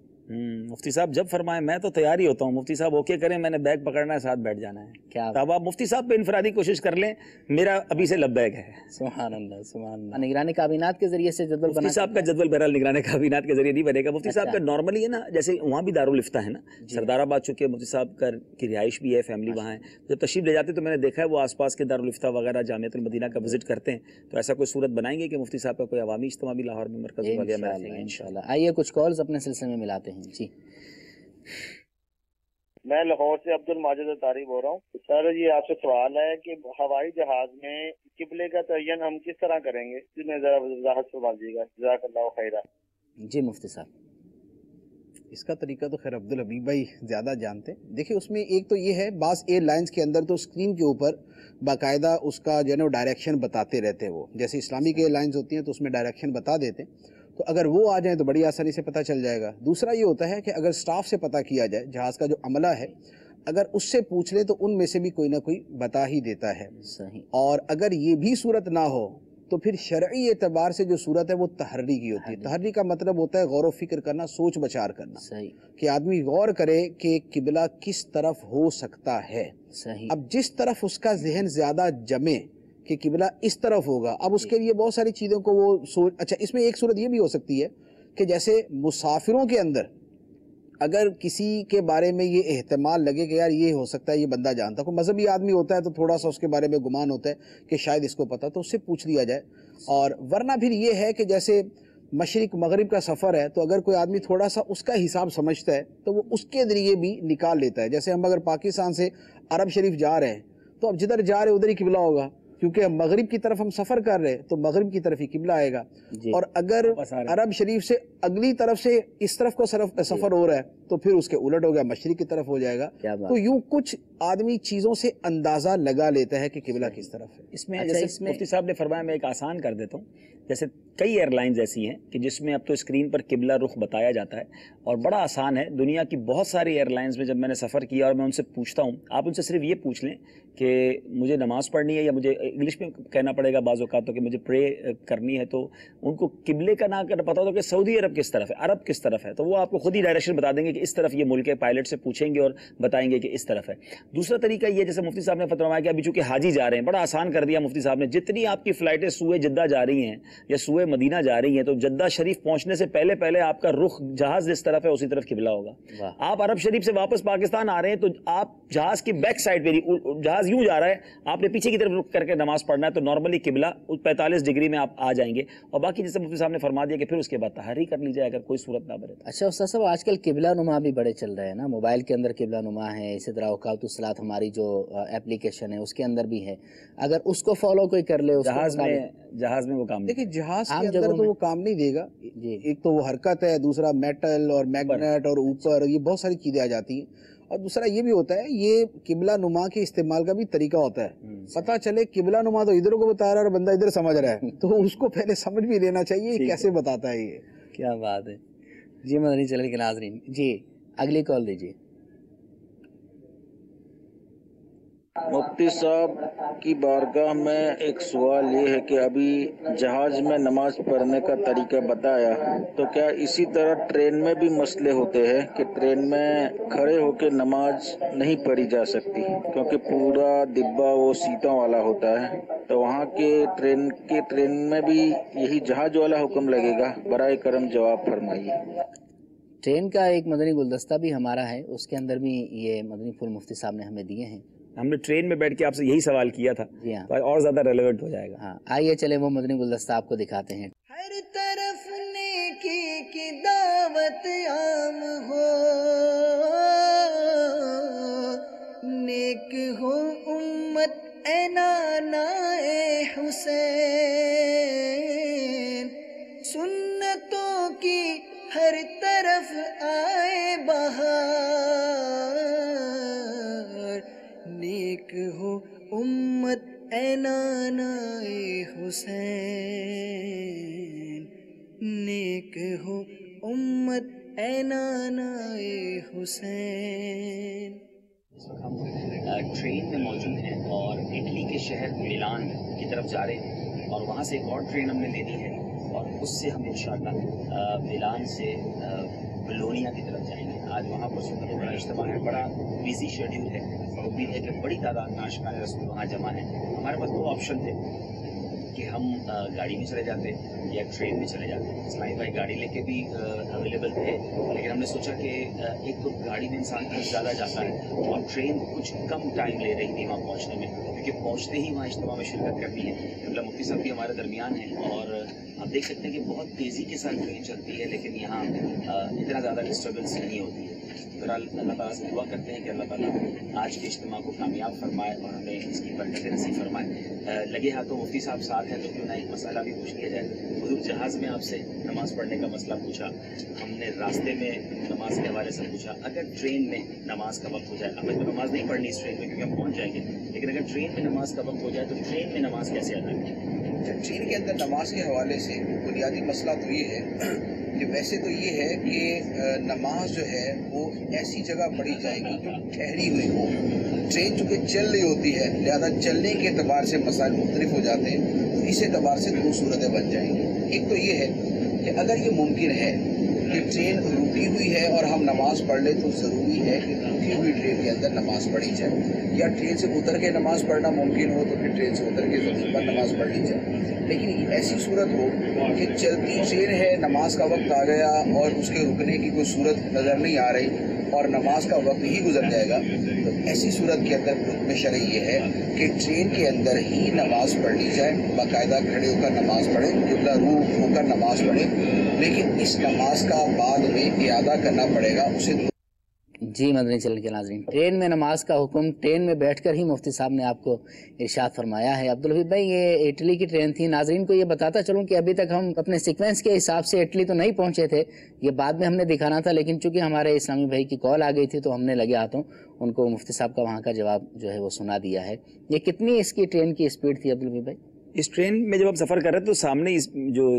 S3: مفتی صاحب جب فرمائیں میں تو تیار ہی ہوتا ہوں. مفتی صاحب اوکے کریں، میں نے بیگ پکڑنا ہے، ساتھ بیٹھ جانا ہے.
S2: کیا
S3: اب آپ مفتی صاحب پہ انفرادی کوشش کر لیں، میرا ابھی سے لبیک ہے.
S2: سبحان اللہ سبحان اللہ. نگران کابینات کے ذریعے سے جدول
S3: مفتی صاحب کا جدول بہرحال نگران کابینات کے ذریعے نہیں بنے گا. مفتی صاحب کا نارملی ہے نا، جیسے وہاں بھی دارالفتہ ہے نا، سردار آباد چکے مفتی صاحب کی رہائش بھی ہے، فیملی وہاں ہے. جب تشریف لے جاتے تو میں نے دیکھا ہے وہ آس پاس کے دارالفتہ وغیرہ جامعۃ المدینہ کا وزٹ کرتے ہیں. تو ایسا کوئی صورت بنائیں گے کہ مفتی صاحب کا کوئی عوامی اجتماع بھی لاہور میں مرکز وغیرہ میں رکھیں گے انشاءاللہ.
S2: آئیے کچھ کالز اپنے سلسلے میں ملاتے ہیں. جی
S10: میں لاہور سے عبد الماجد اتاری بول رہا ہوں. سر یہ آپ سے سوال ہے کہ ہوائی جہاز میں قبلے کا تعین ہم کس طرح کریں گے؟ اس میں ذرا وضاحت فرما دیجیے گا. جزاک اللہ خیرہ.
S2: جی مفتی صاحب
S1: اس کا طریقہ تو خیر عبدالحبیب بھائی زیادہ جانتے ہیں. دیکھیں اس میں ایک تو یہ ہے، بعض ایئر لائنز کے اندر تو اسکرین کے اوپر باقاعدہ اس کا جو ہے نا ڈائریکشن بتاتے رہتے ہیں. وہ جیسے اسلامک ایئر لائنز ہوتی ہیں تو اس میں ڈائریکشن بتا دیتے ہیں، تو اگر وہ آ جائیں تو بڑی آسانی سے پتہ چل جائے گا. دوسرا یہ ہوتا ہے کہ اگر سٹاف سے پتہ کیا جائے، جہاز کا جو عملہ ہے اگر اس سے پوچھ لیں تو ان میں سے بھی کوئی نہ کوئی بتا ہی دیتا ہے.
S2: صحیح.
S1: اور اگر یہ بھی صورت نہ ہو تو پھر شرعی اعتبار سے جو صورت ہے وہ تحری کی ہوتی ہے. تحری کا مطلب ہوتا ہے غور و فکر کرنا، سوچ بچار کرنا.
S2: صحیح.
S1: کہ آدمی غور کرے کہ قبلہ کس طرف ہو سکتا ہے.
S2: صحیح.
S1: اب جس طرف اس کا ذہن زیادہ جمے کہ قبلہ اس طرف ہوگا، اب اس کے لیے بہت ساری چیزوں کو وہ سوچ. اچھا اس میں ایک صورت یہ بھی ہو سکتی ہے کہ جیسے مسافروں کے اندر اگر کسی کے بارے میں یہ احتمال لگے کہ یار یہ ہو سکتا ہے یہ بندہ جانتا، کوئی مذہبی آدمی ہوتا ہے تو تھوڑا سا اس کے بارے میں گمان ہوتا ہے کہ شاید اس کو پتہ، تو اس سے پوچھ لیا جائے. اور ورنہ پھر یہ ہے کہ جیسے مشرق مغرب کا سفر ہے تو اگر کوئی آدمی تھوڑا سا اس کا حساب سمجھتا ہے تو وہ اس کے ذریعے بھی نکال لیتا ہے. جیسے ہم اگر پاکستان سے عرب شریف جا رہے ہیں تو اب جدھر جا رہے ادھر ہی قبلہ ہوگا، کیونکہ مغرب کی طرف ہم سفر کر رہے تو مغرب کی طرف ہی قبلہ آئے گا. اور اگر عرب شریف سے اگلی طرف سے اس طرف کو سفر ہو رہا ہے تو پھر اس کے الٹ ہو گیا، مشرق کی طرف ہو جائے گا. تو یوں کچھ آدمی چیزوں سے اندازہ لگا لیتا ہے کہ قبلہ کس طرف ہے.
S3: اس میں جیسے مفتی صاحب نے فرمایا، میں ایک آسان کر دیتا ہوں. جیسے کئی ایئر لائنز ایسی ہیں کہ جس میں اب تو اسکرین پر قبلہ رخ بتایا جاتا ہے اور بڑا آسان ہے. دنیا کی بہت ساری ایئر لائنز میں جب میں نے سفر کیا اور میں ان سے پوچھتا ہوں، آپ ان سے صرف یہ پوچھ لیں کہ مجھے نماز پڑھنی ہے، یا مجھے انگلش میں کہنا پڑے گا بعض اوقات تو کہ مجھے پرے کرنی ہے، تو ان کو قبلے کا نہ پتہ ہوتا کہ سعودی عرب کس طرف ہے، عرب کس طرف ہے، تو وہ آپ کو خود ہی ڈائریکشن بتا دیں گے کہ کہ اس طرف یہ ملک ہے، پائلٹ سے پوچھیں گے اور بتائیں گے کہ اس طرف ہے۔ دوسرا طریقہ یہ جیسے مفتی صاحب نے فرمایا کہ ابھی چونکہ حاجی جا رہے ہیں، بڑا آسان کر دیا مفتی صاحب نے، جتنی آپ کی فلائٹیں سوئے جدہ جا رہی ہیں یا سوئے مدینہ جا رہی ہیں تو جدہ شریف پہنچنے سے پہلے آپ کا رخ جہاز جس طرف ہے اسی طرف قبلہ ہوگا۔ آپ عرب شریف سے واپس پاکستان آ رہے ہیں تو آپ جہاز کی بیک سائڈ پہ، جہاز یوں جا رہا ہے، آپ نے پیچھے کی طرف رک کر کے نماز پڑھنا ہے تو نارملی قبلہ 45 ڈگری میں آپ آ جائیں گے، اور باقی جیسے مفتی صاحب نے فرما دیا کہ پھر اس کے بعد تحری کر لی جائے اگر کوئی صورت نہ بنے۔
S2: اچھا استاد صاحب، آج کل قبلہ نما بھی بڑے چل رہے ہیں نا، موبائل کے اندر قبلہ نما ہے، اسی طرح اوقات الصلاۃ ہماری جو اپلیکیشن ہے اس کے اندر بھی ہے، اگر اس کو فالو کوئی کر لے
S3: جہاز میں وہ کام
S1: دیکھیں، جہاز کے اندر تو وہ کام نہیں دے گا، ایک تو وہ حرکت ہے، دوسرا میٹل اور میگنیٹ اور اوپر یہ بہت ساری چیزیں آ جاتی ہیں، اور دوسرا یہ بھی ہوتا ہے یہ قبلہ نما کے استعمال کا بھی طریقہ ہوتا ہے، پتہ چلے قبلہ نما تو ادھر کو بتا رہا ہے اور بندہ ادھر سمجھ رہا ہے تو اس کو پہلے سمجھ بھی لینا چاہیے کیسے بتاتا ہے یہ۔
S2: کیا بات ہے جی مدنی چینل کے ناظرین، جی اگلی کال دیجیے۔
S11: مفتی صاحب کی بارگاہ میں ایک سوال یہ ہے کہ ابھی جہاز میں نماز پڑھنے کا طریقہ بتایا، تو کیا اسی طرح ٹرین میں بھی مسئلے ہوتے ہیں کہ ٹرین میں کھڑے ہو کے نماز نہیں پڑھی جا سکتی کیونکہ پورا ڈبہ وہ سیٹوں والا ہوتا ہے، تو وہاں کے ٹرین میں بھی یہی جہاز والا حکم لگے گا؟ برائے کرم جواب فرمائیے۔
S2: ٹرین کا ایک مدنی گلدستہ بھی ہمارا ہے، اس کے اندر بھی یہ مدنی پھول مفتی صاحب نے ہمیں دیے ہیں۔
S3: ہم نے ٹرین میں بیٹھ کے آپ سے یہی سوال کیا تھا، اور زیادہ ریلیونٹ ہو جائے گا۔
S2: ہاں آئیے چلے وہ مدنی گلدستہ آپ کو دکھاتے ہیں۔
S4: ہر طرف نیکی کی دعوت عام ہو، نیک ہو امت اے نانا اے حسین، سنتوں کی ہر طرف آئے بہار، نیک ہو امت اے نانا اے حسین، نیک ہو امت اے نانا اے حسین۔
S3: ہم ٹرین میں موجود ہیں اور اٹلی کے شہر میلان کی طرف جا رہے ہیں، اور وہاں سے ایک اور ٹرین ہم نے لینی ہے اور اس سے ہم انشاءاللہ میلان سے بلونیا کی طرف جائیں گے۔ آج وہاں پر سنت بڑا اجتماع ہے، بڑا بیزی شیڈیول ہے، اور امید ہے کہ بڑی تعداد میں عاشقان رسول وہاں جمع ہیں۔ ہمارے پاس دو آپشن تھے کہ ہم گاڑی میں چلے جاتے یا ٹرین میں چلے جاتے۔ اسماعیل بھائی گاڑی لے کے بھی اویلیبل تھے، لیکن ہم نے سوچا کہ ایک تو گاڑی میں انسان کچھ زیادہ جاتا ہے اور ٹرین کچھ کم ٹائم لے رہی تھی وہاں پہنچنے میں، کیونکہ پہنچتے ہی وہاں اجتماع میں شرکت کرنی ہے۔ اللہ مفتی صاحب بھی ہمارے درمیان ہیں اور آپ دیکھ سکتے ہیں کہ بہت تیزی کے ساتھ ٹرین چلتی ہے، لیکن یہاں اتنا زیادہ ڈسٹربنس نہیں ہوتی ہے۔ بہرحال اللہ تعالیٰ سے دعا کرتے ہیں کہ اللہ تعالیٰ آج کے اجتماع کو کامیاب فرمائے اور ہمیں اس کی برکت نصیب فرمائے۔ لگے ہاتھوں مفتی صاحب ساتھ ہیں تو کیوں نہ ایک مسئلہ بھی پوچھ لیا جائے۔ حضور جہاز میں آپ سے نماز پڑھنے کا مسئلہ پوچھا، ہم نے راستے میں نماز کے حوالے سے پوچھا، اگر ٹرین میں نماز کا وقت ہو جائے، ہمیں تو نماز نہیں پڑھنی اس ٹرین میں کیونکہ ہم پہنچ جائیں گے، لیکن اگر ٹرین میں نماز کا وقت ہو جائے تو ٹرین میں نماز کیسے ادا کریں؟
S1: ٹرین کے اندر نماز کے حوالے سے بنیادی مسئلہ تو یہ ہے کہ ویسے تو یہ ہے کہ نماز جو ہے وہ ایسی جگہ پڑھی جائے گی جو ٹھہری ہوئی ہو۔ ٹرین چونکہ چل رہی ہوتی ہے لہذا چلنے کے اعتبار سے مسائل مختلف ہو جاتے ہیں، تو اس اعتبار سے دو صورتیں بن جائیں گی۔ ایک تو یہ ہے کہ اگر یہ ممکن ہے کہ ٹرین رکی ہوئی ہے اور ہم نماز پڑھ لیں تو ضروری ہے کہ رکی ہوئی ٹرین کے اندر نماز پڑھی جائے، یا ٹرین سے اتر کے نماز پڑھنا ممکن ہو تو پھر ٹرین سے اتر کے زمین پر نماز پڑھ لی جائے۔ لیکن ایسی صورت ہو کہ چلتی ٹرین ہے، نماز کا وقت آ گیا اور اس کے رکنے کی کوئی صورت نظر نہیں آ رہی اور نماز کا وقت ہی گزر جائے گا، تو ایسی صورت کے اندر حکم شرعی یہ ہے کہ ٹرین کے اندر ہی نماز پڑھ لی جائے، باقاعدہ کھڑے ہو کر نماز پڑھیں، قبلہ روح ہو کر نماز پڑھیں، لیکن اس نماز کا بعد میں اعادہ کرنا پڑے گا اسے۔
S2: جی مدنی چینل کے ناظرین، ٹرین میں نماز کا حکم ٹرین میں بیٹھ کر ہی مفتی صاحب نے آپ کو ارشاد فرمایا ہے۔ عبدالحفیظ بھائی یہ اٹلی کی ٹرین تھی، ناظرین کو یہ بتاتا چلوں کہ ابھی تک ہم اپنے سیکوینس کے حساب سے اٹلی تو نہیں پہنچے تھے، یہ بعد میں ہم نے دکھانا تھا، لیکن چونکہ ہمارے اسلامی بھائی کی کال آ گئی تھی تو ہم نے لگے ہاتھوں ان کو مفتی صاحب کا وہاں کا جواب جو ہے وہ سنا دیا ہے۔ یہ کتنی اس کی ٹرین کی اسپیڈ تھی عبدالحفیظ بھائی؟
S3: اس ٹرین میں جب آپ سفر کر رہے ہیں تو سامنے جو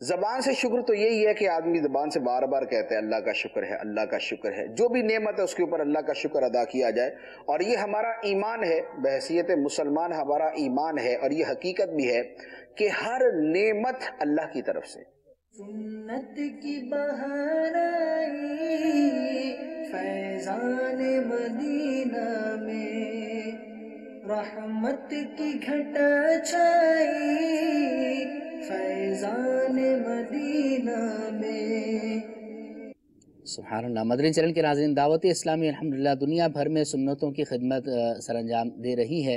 S1: زبان سے شکر تو یہی ہے کہ آدمی زبان سے بار بار کہتے ہیں اللہ کا شکر ہے، اللہ کا شکر ہے، جو بھی نعمت ہے اس کے اوپر اللہ کا شکر ادا کیا جائے، اور یہ ہمارا ایمان ہے، بحیثیت مسلمان ہمارا ایمان ہے، اور یہ حقیقت بھی ہے کہ ہر نعمت اللہ کی طرف سے۔
S4: سنت کی بہار آئی فیضان مدینہ میں، رحمت کی گھٹا چھائی فیضان مدینہ میں۔
S2: سبحان اللہ۔ مدنی چینل کے ناظرین، دعوت اسلامی الحمدللہ دنیا بھر میں سنتوں کی خدمت سر انجام دے رہی ہے،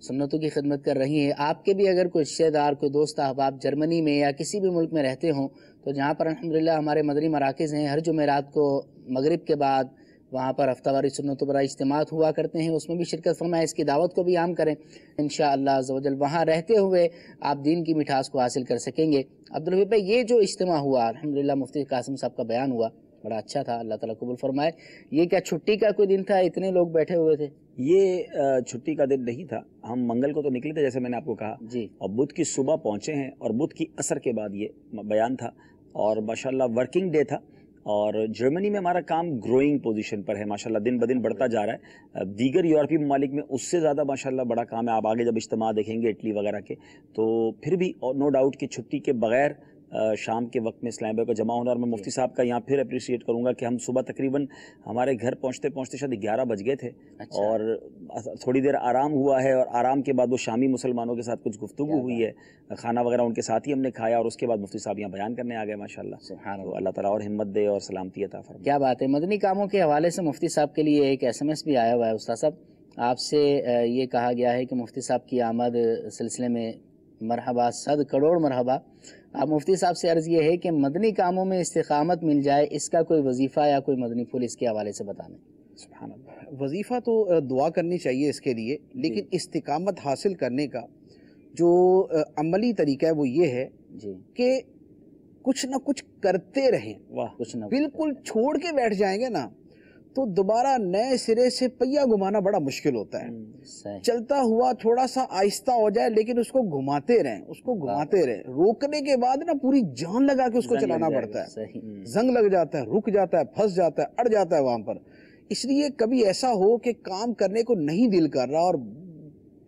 S2: سنتوں کی خدمت کر رہی ہے۔ آپ کے بھی اگر کوئی رشتہ دار، کوئی دوست احباب جرمنی میں یا کسی بھی ملک میں رہتے ہوں تو جہاں پر الحمدللہ ہمارے مدنی مراکز ہیں، ہر جمعرات کو مغرب کے بعد وہاں پر ہفتہ واری سنتوں پر اجتماعات ہوا کرتے ہیں، اس میں بھی شرکت فرمائیں، اس کی دعوت کو بھی عام کریں انشاءاللہ عز و جل۔ وہاں رہتے ہوئے آپ دین کی مٹھاس کو حاصل کر سکیں گے۔ عبدالحبیب بھائی، یہ جو اجتماع ہوا الحمدللہ مفتی قاسم صاحب کا بیان ہوا، بڑا اچھا تھا، اللہ تعالیٰ قبول فرمائے۔ یہ کیا چھٹی کا کوئی دن تھا؟ اتنے لوگ بیٹھے ہوئے تھے؟
S3: یہ چھٹی کا دن نہیں تھا، ہم منگل کو تو نکلے تھے جیسے میں نے آپ کو کہا
S2: جی،
S3: اور بدھ کی صبح پہنچے ہیں، اور بدھ کی عصر کے بعد یہ بیان تھا، اور ماشاءاللہ ورکنگ ڈے تھا، اور جرمنی میں ہمارا کام گروئنگ پوزیشن پر ہے ماشاءاللہ، دن بدن بڑھتا جا رہا ہے۔ دیگر یورپی ممالک میں اس سے زیادہ ماشاءاللہ بڑا کام ہے، آپ آگے جب اجتماع دیکھیں گے اٹلی وغیرہ کے، تو پھر بھی نو ڈاؤٹ کہ چھٹی کے بغیر شام کے وقت میں اسلام آباد کا جمع ہونا، اور میں مفتی صاحب کا یہاں پھر اپریشیٹ کروں گا کہ ہم صبح تقریباً ہمارے گھر پہنچتے پہنچتے شاید 11 بج گئے تھے، اور تھوڑی دیر آرام ہوا ہے، اور آرام کے بعد وہ شامی مسلمانوں کے ساتھ کچھ گفتگو ہوئی ہے، کھانا وغیرہ ان کے ساتھ ہی ہم نے کھایا، اور اس کے بعد مفتی صاحب یہاں بیان کرنے آ گئے ماشاءاللہ۔ تو اللہ تعالیٰ اور ہمت دے اور سلامتی عطا فرمائے۔
S2: کیا بات ہے۔ مدنی کاموں کے حوالے سے مفتی صاحب کے لیے ایک SMS بھی آیا ہوا ہے استاد صاحب، آپ سے یہ کہا گیا ہے کہ مفتی صاحب کی آمد سلسلے میں مرحبا، 100 کروڑ مرحبا۔ اب مفتی صاحب سے عرض یہ ہے کہ مدنی کاموں میں استقامت مل جائے، اس کا کوئی وظیفہ یا کوئی مدنی پھول اس کے حوالے سے بتانے۔
S1: سبحان اللہ۔ وظیفہ تو دعا کرنی چاہیے اس کے لیے، لیکن استقامت حاصل کرنے کا جو عملی طریقہ ہے وہ یہ ہے کہ کچھ نہ کچھ کرتے رہیں۔
S2: کچھ نہ
S1: بالکل چھوڑ کے بیٹھ جائیں گے نا تو دوبارہ نئے سرے سے پہیا گھمانا بڑا مشکل ہوتا ہے۔ چلتا ہوا تھوڑا سا آہستہ ہو جائے لیکن اس کو گھماتے رہیں، اس کو گھماتے رہیں، روکنے کے بعد نا پوری جان لگا کے اس کو چلانا پڑتا ہے، زنگ لگ جاتا ہے، رک جاتا ہے، پھنس جاتا ہے، اڑ جاتا ہے وہاں پر۔ اس لیے کبھی ایسا ہو کہ کام کرنے کو نہیں دل کر رہا اور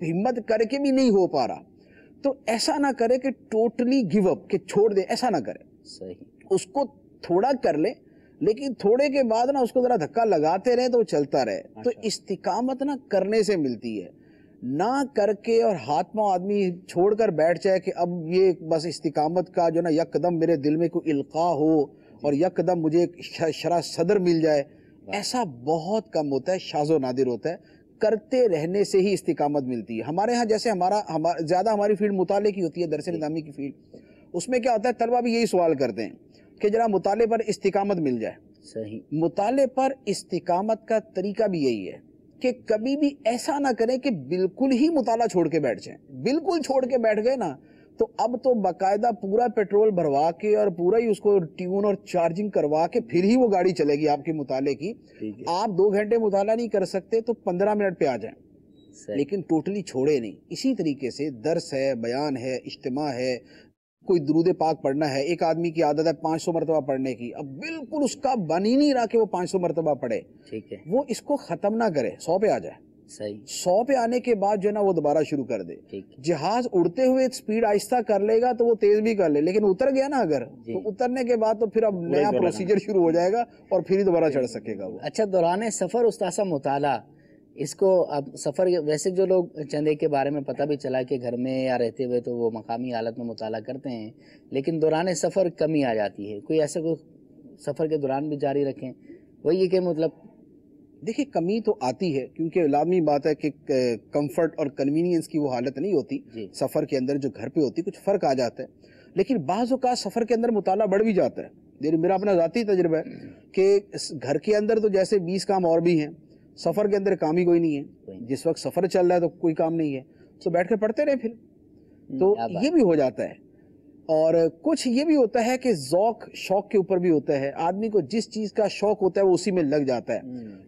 S1: ہمت کر کے بھی نہیں ہو پا رہا، تو ایسا نہ کرے کہ ٹوٹلی گیو اپ، کہ چھوڑ دے، ایسا نہ کرے۔ اس کو تھوڑا کر لے، لیکن تھوڑے کے بعد نا اس کو ذرا دھکا لگاتے رہے تو وہ چلتا رہے۔ تو استقامت نا کرنے سے ملتی ہے، نہ کر کے اور ہاتھ پاؤں آدمی چھوڑ کر بیٹھ جائے کہ اب یہ بس استقامت کا جو نا یک قدم میرے دل میں کوئی القاء ہو اور یک قدم مجھے ایک شرح صدر مل جائے، ایسا بہت کم ہوتا ہے، شاذ و نادر ہوتا ہے۔ کرتے رہنے سے ہی استقامت ملتی ہے۔ ہمارے ہاں جیسے زیادہ ہماری فیلڈ مطالعے کی ہوتی ہے، درس نظامی کی فیلڈ، اس میں کیا ہوتا ہے، طلبہ بھی یہی سوال کرتے ہیں کہ جناب مطالعے پر استقامت مل جائے۔
S2: صحیح۔
S1: مطالعے پر استقامت کا طریقہ بھی یہی ہے کہ کبھی بھی ایسا نہ کریں کہ بالکل ہی مطالعہ چھوڑ کے بیٹھ جائیں۔ بالکل چھوڑ کے بیٹھ گئے نا تو اب تو باقاعدہ پورا پیٹرول بھروا کے اور پورا ہی اس کو ٹیون اور چارجنگ کروا کے پھر ہی وہ گاڑی چلے گی آپ کے مطالعے کی۔ آپ 2 گھنٹے مطالعہ نہیں کر سکتے تو 15 منٹ پہ آ جائیں، لیکن ٹوٹلی چھوڑے نہیں۔ اسی طریقے سے درس ہے، بیان ہے، اجتماع ہے، کوئی درود پاک پڑھنا ہے، ایک آدمی کی عادت ہے 500 مرتبہ پڑھنے کی، اب بالکل اس کا بن ہی نہیں رہا کہ وہ 500 مرتبہ پڑھے،
S2: ٹھیک ہے،
S1: وہ اس کو ختم نہ کرے، 100 پہ آ جائے۔
S2: صحیح۔
S1: 100 پہ آنے کے بعد جو ہے نا وہ دوبارہ شروع کر دے۔ جہاز اڑتے ہوئے سپیڈ آہستہ کر لے گا تو وہ تیز بھی کر لے، لیکن اتر گیا نا اگر تو اترنے کے بعد تو پھر اب نیا پروسیجر شروع ہو جائے گا اور پھر ہی دوبارہ چڑھ سکے گا وہ۔
S2: اچھا، دوران سفر استاذ مطالعہ، اس کو اب سفر، ویسے جو لوگ چندے کے بارے میں پتہ بھی چلا کہ گھر میں یا رہتے ہوئے تو وہ مقامی حالت میں مطالعہ کرتے ہیں، لیکن دوران سفر کمی آ جاتی ہے، کوئی ایسا کوئی سفر کے دوران بھی جاری رکھیں؟ وہی کہ مطلب
S1: دیکھیں کمی تو آتی ہے، کیونکہ لازمی بات ہے کہ کمفرٹ اور کنوینئنس کی وہ حالت نہیں ہوتی سفر کے اندر جو گھر پہ ہوتی، کچھ فرق آ جاتا ہے، لیکن بعض اوقات سفر کے اندر مطالعہ بڑھ بھی جاتا ہے۔ میرا اپنا ذاتی تجربہ ہے کہ گھر کے اندر تو جیسے 20 کام اور بھی ہیں، سفر کے اندر کام ہی کوئی نہیں ہے، جس وقت سفر چل رہا ہے تو کوئی کام نہیں ہے تو بیٹھ کے پڑھتے رہے، پھر تو یہ بھی ہو جاتا ہے۔ اور کچھ یہ بھی ہوتا ہے کہ ذوق شوق کے اوپر بھی ہوتا ہے، آدمی کو جس چیز کا شوق ہوتا ہے وہ اسی میں لگ جاتا ہے۔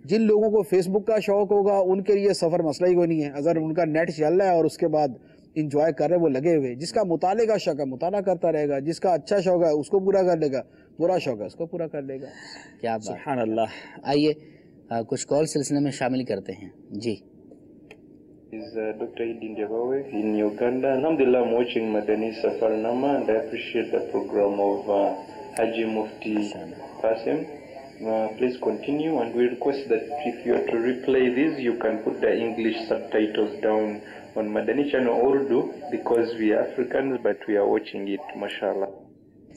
S1: جن لوگوں کو فیس بک کا شوق ہوگا ان کے لیے سفر مسئلہ ہی کوئی نہیں ہے، اگر ان کا نیٹ چل رہا ہے اور اس کے بعد انجوائے کر رہے ہیں وہ لگے ہوئے. جس کا مطالعے کا شوق ہے مطالعہ کرتا رہے گا, جس کا اچھا شوق ہے اس کو پورا کر لے گا, برا شوق ہے اس کو پورا کر لے گا.
S2: کیا بات.
S3: سبحان اللہ.
S2: آئیے کچھ کال سلسلے میں شامل کرتے ہیں. جی
S12: is Dr. Idin Debawe in Uganda. Alhamdulillah, I'm watching Madani Safarnama and I appreciate the program of Haji Mufti Qasim. Please continue, and we request that if you are to replay this, you can put the English subtitles down on Madani channel Urdu, because we are Africans but we are watching it. MashaAllah.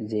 S2: جی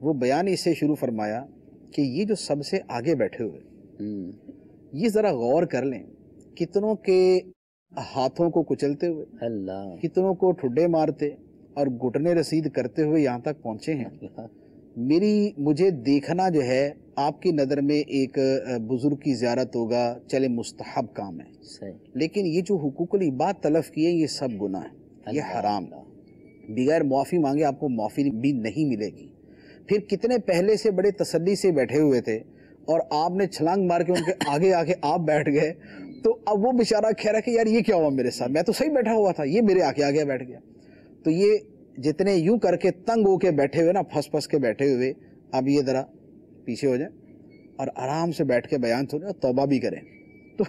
S1: وہ بیان اس سے شروع فرمایا کہ یہ جو سب سے آگے بیٹھے ہوئے یہ ذرا غور کر لیں کتنوں کے ہاتھوں کو کچلتے ہوئے
S2: اللہ
S1: کتنوں کو ٹھڈے مارتے اور گھٹنے رسید کرتے ہوئے یہاں تک پہنچے ہیں. مجھے دیکھنا جو ہے آپ کی نظر میں ایک بزرگ کی زیارت ہوگا، چلے مستحب کام ہے، لیکن یہ جو حقوق العباد تلف کیے یہ سب گناہ ہے، یہ حرام. بغیر معافی مانگے آپ کو معافی بھی نہیں ملے گی. پھر کتنے پہلے سے بڑے تسلی سے بیٹھے ہوئے تھے اور آپ نے چھلانگ مار کے ان کے آگے آ کے آپ بیٹھ گئے، تو اب وہ بیچارہ کہہ رہا کہ یار یہ کیا ہوا میرے ساتھ، میں تو صحیح بیٹھا ہوا تھا، یہ میرے آگے آگے بیٹھ گیا. تو یہ جتنے یوں کر کے تنگ ہو کے بیٹھے ہوئے نا، پھنس پھنس کے بیٹھے ہوئے، اب یہ ذرا پیچھے ہو جائیں اور آرام سے بیٹھ کے بیان سنیں اور توبہ بھی کریں. تو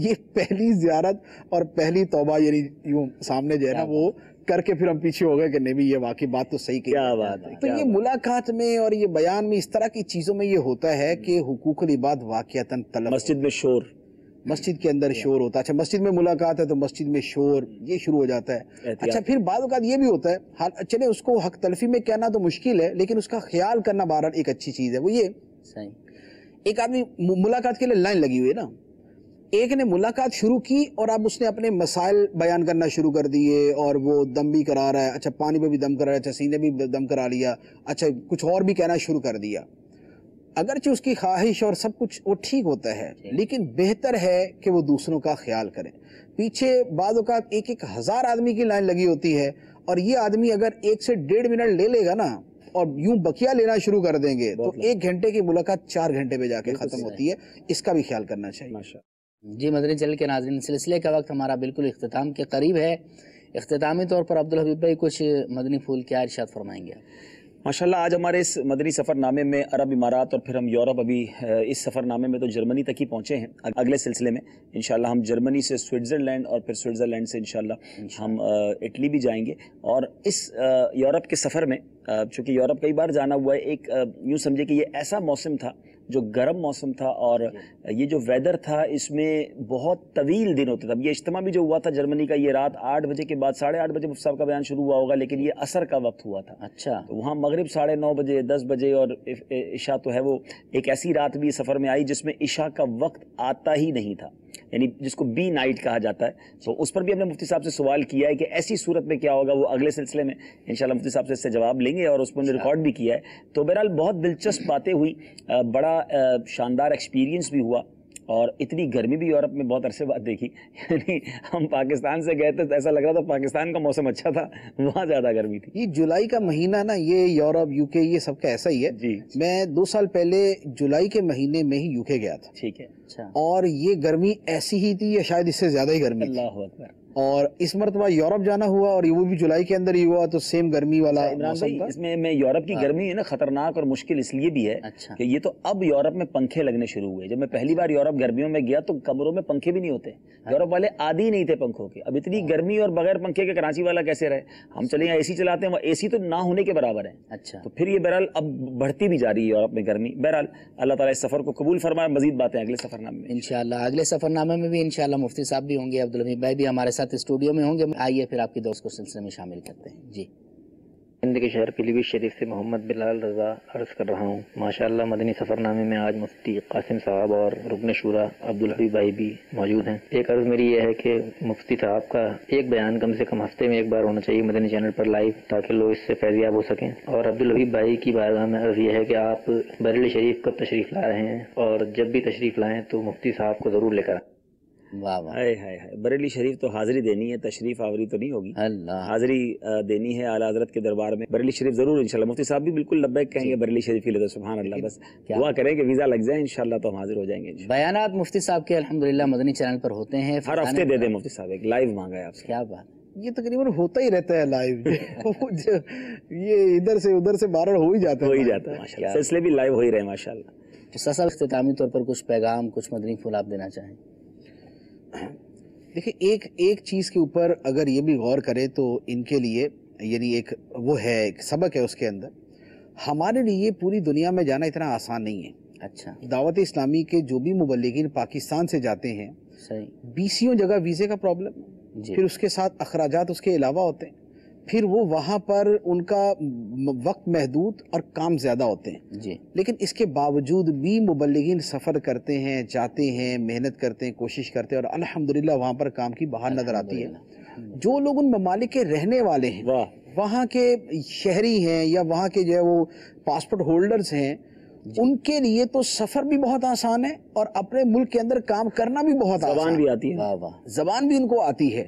S1: یہ پہلی زیارت اور پہلی توبہ یعنی یوں سامنے جو ہے نا وہ کر کے پھر ہم پیچھے ہو گئے کہ نہیں بھی یہ واقعی بات تو صحیح کہی.
S2: کیا بات ہے.
S1: تو یہ ملاقات میں اور یہ بیان میں اس طرح کی چیزوں میں یہ ہوتا ہے کہ حقوق العباد واقعتاً طلب.
S3: مسجد میں شور،
S1: مسجد کے اندر شور ہوتا ہے. اچھا مسجد میں ملاقات ہے تو مسجد میں شور یہ شروع ہو جاتا ہے. اچھا پھر بعض اوقات یہ بھی ہوتا ہے، چلے اس کو حق تلفی میں کہنا تو مشکل ہے لیکن اس کا خیال کرنا بہرحال ایک اچھی چیز ہے. وہ یہ ایک آدمی ملاقات کے لیے لائن لگی ہوئی ہے نا، ایک نے ملاقات شروع کی اور اب اس نے اپنے مسائل بیان کرنا شروع کر دیے اور وہ دم بھی کرا رہا ہے، اچھا پانی پہ بھی دم کرا رہا ہے، اچھا سینے بھی دم کرا لیا، اچھا کچھ اور بھی کہنا شروع کر دیا. اگرچہ اس کی خواہش اور سب کچھ وہ ٹھیک ہوتا ہے لیکن بہتر ہے کہ وہ دوسروں کا خیال کریں. پیچھے بعض اوقات 1,000 آدمی کی لائن لگی ہوتی ہے اور یہ آدمی اگر 1 سے 1.5 منٹ لے لے گا نا اور یوں بقیہ لینا شروع کر دیں گے تو 1 گھنٹے کی ملاقات 4 گھنٹے پہ جا کے ختم ہوتی ہے. اس کا بھی خیال کرنا چاہیے.
S2: جی مدنی چینل کے ناظرین، سلسلے کا وقت ہمارا بالکل اختتام کے قریب ہے. اختتامی طور پر عبدالحبیب بھائی کچھ مدنی پھول کیا ارشاد فرمائیں گے؟
S3: ماشاءاللہ آج ہمارے اس مدنی سفر نامے میں عرب امارات اور پھر ہم یورپ، ابھی اس سفر نامے میں تو جرمنی تک ہی پہنچے ہیں. اگلے سلسلے میں انشاءاللہ ہم جرمنی سے سوئٹزرلینڈ اور پھر سوئٹزرلینڈ سے انشاءاللہ ہم اٹلی بھی جائیں گے. اور اس یورپ کے سفر میں چونکہ یورپ کئی بار جانا ہوا ہے، ایک یوں سمجھے کہ یہ ایسا موسم تھا جو گرم موسم تھا اور یہ جو ویدر تھا اس میں بہت طویل دن ہوتے تھے. یہ اجتماع بھی جو ہوا تھا جرمنی کا یہ رات 8 بجے کے بعد 8:30 بجے مفتی صاحب کا بیان شروع ہوا ہوگا لیکن یہ عصر کا وقت ہوا تھا.
S2: اچھا
S3: تو وہاں مغرب 9:30 بجے 10 بجے اور عشاء تو ہے وہ ایک ایسی رات بھی سفر میں آئی جس میں عشاء کا وقت آتا ہی نہیں تھا، یعنی جس کو بی نائٹ کہا جاتا ہے. تو اس پر بھی ہم نے مفتی صاحب سے سوال کیا ہے کہ ایسی صورت میں کیا ہوگا. وہ اگلے سلسلے میں انشاءاللہ مفتی صاحب سے اس سے جواب لیں گے اور اس پر ریکارڈ بھی کیا ہے. تو بہرحال بہت دلچسپ باتیں ہوئی، بڑا شاندار ایکسپیرینس بھی ہوا. اور اتنی گرمی بھی یورپ میں بہت عرصے بعد دیکھی، یعنی ہم پاکستان سے گئے تھے تو ایسا لگ رہا تھا پاکستان کا موسم اچھا تھا، وہاں زیادہ گرمی تھی.
S1: یہ جولائی کا مہینہ نا، یہ یورپ یو کے یہ سب کا ایسا ہی ہے.
S3: جی
S1: میں 2 سال پہلے جولائی کے مہینے میں ہی یو کے گیا تھا.
S3: ٹھیک ہے.
S1: اور یہ گرمی ایسی ہی تھی یا شاید اس سے زیادہ ہی گرمی تھی.
S3: اللہ اکبر.
S1: اور اس مرتبہ یورپ جانا ہوا اور وہ بھی جولائی کے اندر ہی ہوا تو سیم گرمی والا موسم تھا.
S3: اس میں یورپ کی گرمی ہے نا خطرناک اور مشکل اس لیے بھی ہے کہ یہ تو اب یورپ میں پنکھے لگنے شروع ہوئے. جب میں پہلی بار یورپ گرمیوں میں گیا تو کمروں میں پنکھے بھی نہیں ہوتے. یورپ والے عادی نہیں تھے پنکھوں کے. اب اتنی گرمی اور بغیر پنکھے کے کراچی والا کیسے رہے؟ ہم چلے یہاں اے سی چلاتے ہیں، اے سی تو نہ ہونے کے برابر ہے.
S2: اچھا
S3: تو پھر یہ بہرحال اب بڑھتی بھی جا رہی ہے یورپ میں گرمی. بہرحال اللہ تعالیٰ اس سفر کو قبول فرمائے. مزید باتیں اگلے سفر نامے میں
S2: انشاءاللہ. اگلے سفر نامے میں بھی انشاءاللہ مفتی صاحب بھی ہوں گے، عبدالحمید بھائی بھی ہمارے ساتھ اسٹوڈیو میں ہوں گے. آئیے پھر آپ کی دوست کو سلسلے میں شامل کرتے ہیں. جی
S13: ہند کے شہر پیلی بھیت شریف سے محمد بلال رضا عرض کر رہا ہوں. ماشاءاللہ مدنی سفر نامے میں آج مفتی قاسم صاحب اور رکن شورا عبدالحبیب بھائی بھی موجود ہیں. ایک عرض میری یہ ہے کہ مفتی صاحب کا ایک بیان کم سے کم ہفتے میں ایک بار ہونا چاہیے مدنی چینل پر لائیو، تاکہ لوگ اس سے فیضیاب ہو سکیں. اور عبدالحبیب بھائی کی بارگاہ میں عرض یہ ہے کہ آپ بریلی شریف کب تشریف لا رہے ہیں اور جب بھی تشریف لائیں تو مفتی صاحب کو ضرور لے کر آئیں.
S3: بریلی شریف تو حاضری دینی ہے، تشریف آوری تو نہیں ہوگی. حاضری دینی ہے اعلیٰ حضرت کے دربار میں. بریلی شریف ضرور انشاءاللہ. مفتی صاحب بھی بالکل لبیک کہیں گے بریلی شریف کے لیے. تو سبحان اللہ، بس دعا کریں کہ ویزا لگ جائے انشاءاللہ تو ہم حاضر ہو جائیں گے.
S2: بیانات مفتی صاحب کے الحمدللہ مدنی چینل پر ہوتے ہیں.
S3: ہر ہفتے دے دیں مفتی صاحب، ایک لائیو مانگا ہے آپ سے.
S2: کیا بات.
S1: یہ تقریباً ہوتا ہی رہتا ہے لائیو. یہ ادھر سے ادھر سے بارر ہو ہی جاتا
S3: ہے ماشاءاللہ. سلسلے بھی لائیو ہو ہی رہے ماشاءاللہ.
S2: استاد صاحب اختتامی طور پر کچھ پیغام، کچھ مدنی پھول آپ دینا چاہیں؟
S1: دیکھیں ایک چیز کے اوپر اگر یہ بھی غور کرے تو ان کے لیے یعنی ایک وہ ہے، ایک سبق ہے اس کے اندر. ہمارے لیے پوری دنیا میں جانا اتنا آسان نہیں ہے.
S2: اچھا
S1: دعوت اسلامی کے جو بھی مبلغین پاکستان سے جاتے ہیں،
S2: صحیح
S1: 20 جگہ ویزے کا پرابلم، پھر اس کے ساتھ اخراجات اس کے علاوہ ہوتے ہیں. پھر وہ وہاں پر ان کا وقت محدود اور کام زیادہ ہوتے ہیں
S2: جی،
S1: لیکن اس کے باوجود بھی مبلغین سفر کرتے ہیں، جاتے ہیں، محنت کرتے ہیں، کوشش کرتے ہیں اور الحمدللہ وہاں پر کام کی بہار نظر آتی ہے۔ جو لوگ ان ممالک کے رہنے والے ہیں، وہاں کے شہری ہیں یا وہاں کے جو ہے وہ پاسپورٹ ہولڈرز ہیں، ان کے لیے تو سفر بھی بہت آسان ہے اور اپنے ملک کے اندر کام کرنا بھی بہت آسان ہے،
S3: زبان بھی آتی ہے،
S1: زبان بھی ان کو آتی ہے۔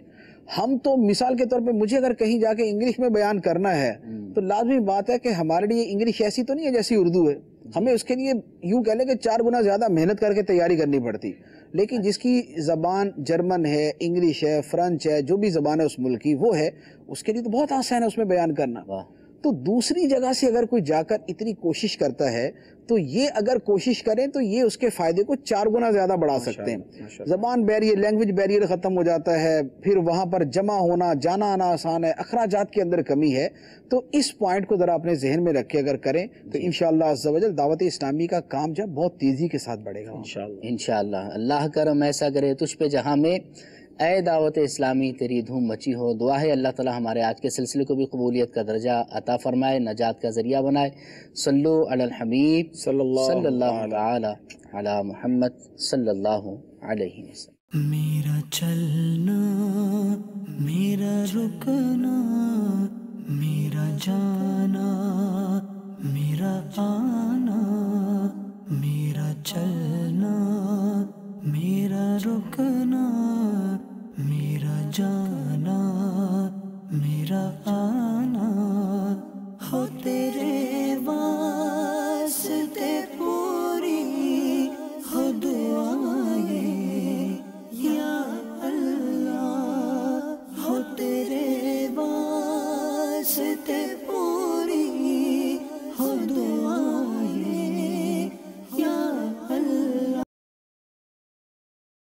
S1: ہم تو مثال کے طور پہ مجھے اگر کہیں جا کے انگلش میں بیان کرنا ہے تو لازمی بات ہے کہ ہمارے لیے انگلش ایسی تو نہیں ہے جیسی اردو ہے، ہمیں اس کے لیے یوں کہہ لیں کہ 4 گنا زیادہ محنت کر کے تیاری کرنی پڑتی، لیکن جس کی زبان جرمن ہے، انگلش ہے، فرنچ ہے، جو بھی زبان ہے اس ملک کی وہ ہے، اس کے لیے تو بہت آسان ہے اس میں بیان کرنا۔ تو دوسری جگہ سے اگر کوئی جا کر اتنی کوشش کرتا ہے تو یہ اگر کوشش کریں تو یہ اس کے فائدے کو 4 گنا زیادہ بڑھا سکتے ہیں۔ زبان بیریئر، لینگویج بیریئر ختم ہو جاتا ہے، پھر وہاں پر جمع ہونا جانا آنا آسان ہے، اخراجات کے اندر کمی ہے۔ تو اس پوائنٹ کو ذرا اپنے ذہن میں رکھے اگر کریں تو انشاءاللہ عز و جل دعوت اسلامی کا کام جب بہت تیزی کے ساتھ بڑھے گا
S2: انشاءاللہ۔ اللہ کرم ایسا کرے تجھ پہ جہاں میں، اے دعوت اسلامی تیری دھوم مچی ہو۔ دعا ہے اللہ تعالی ہمارے آج کے سلسلے کو بھی قبولیت کا درجہ عطا فرمائے، نجات کا ذریعہ بنائے۔ صلو علی الحبیب صلی اللہ تعالی علی محمد صلی اللہ علیہ وسلم۔
S4: میرا چلنا، میرا رکنا، میرا جانا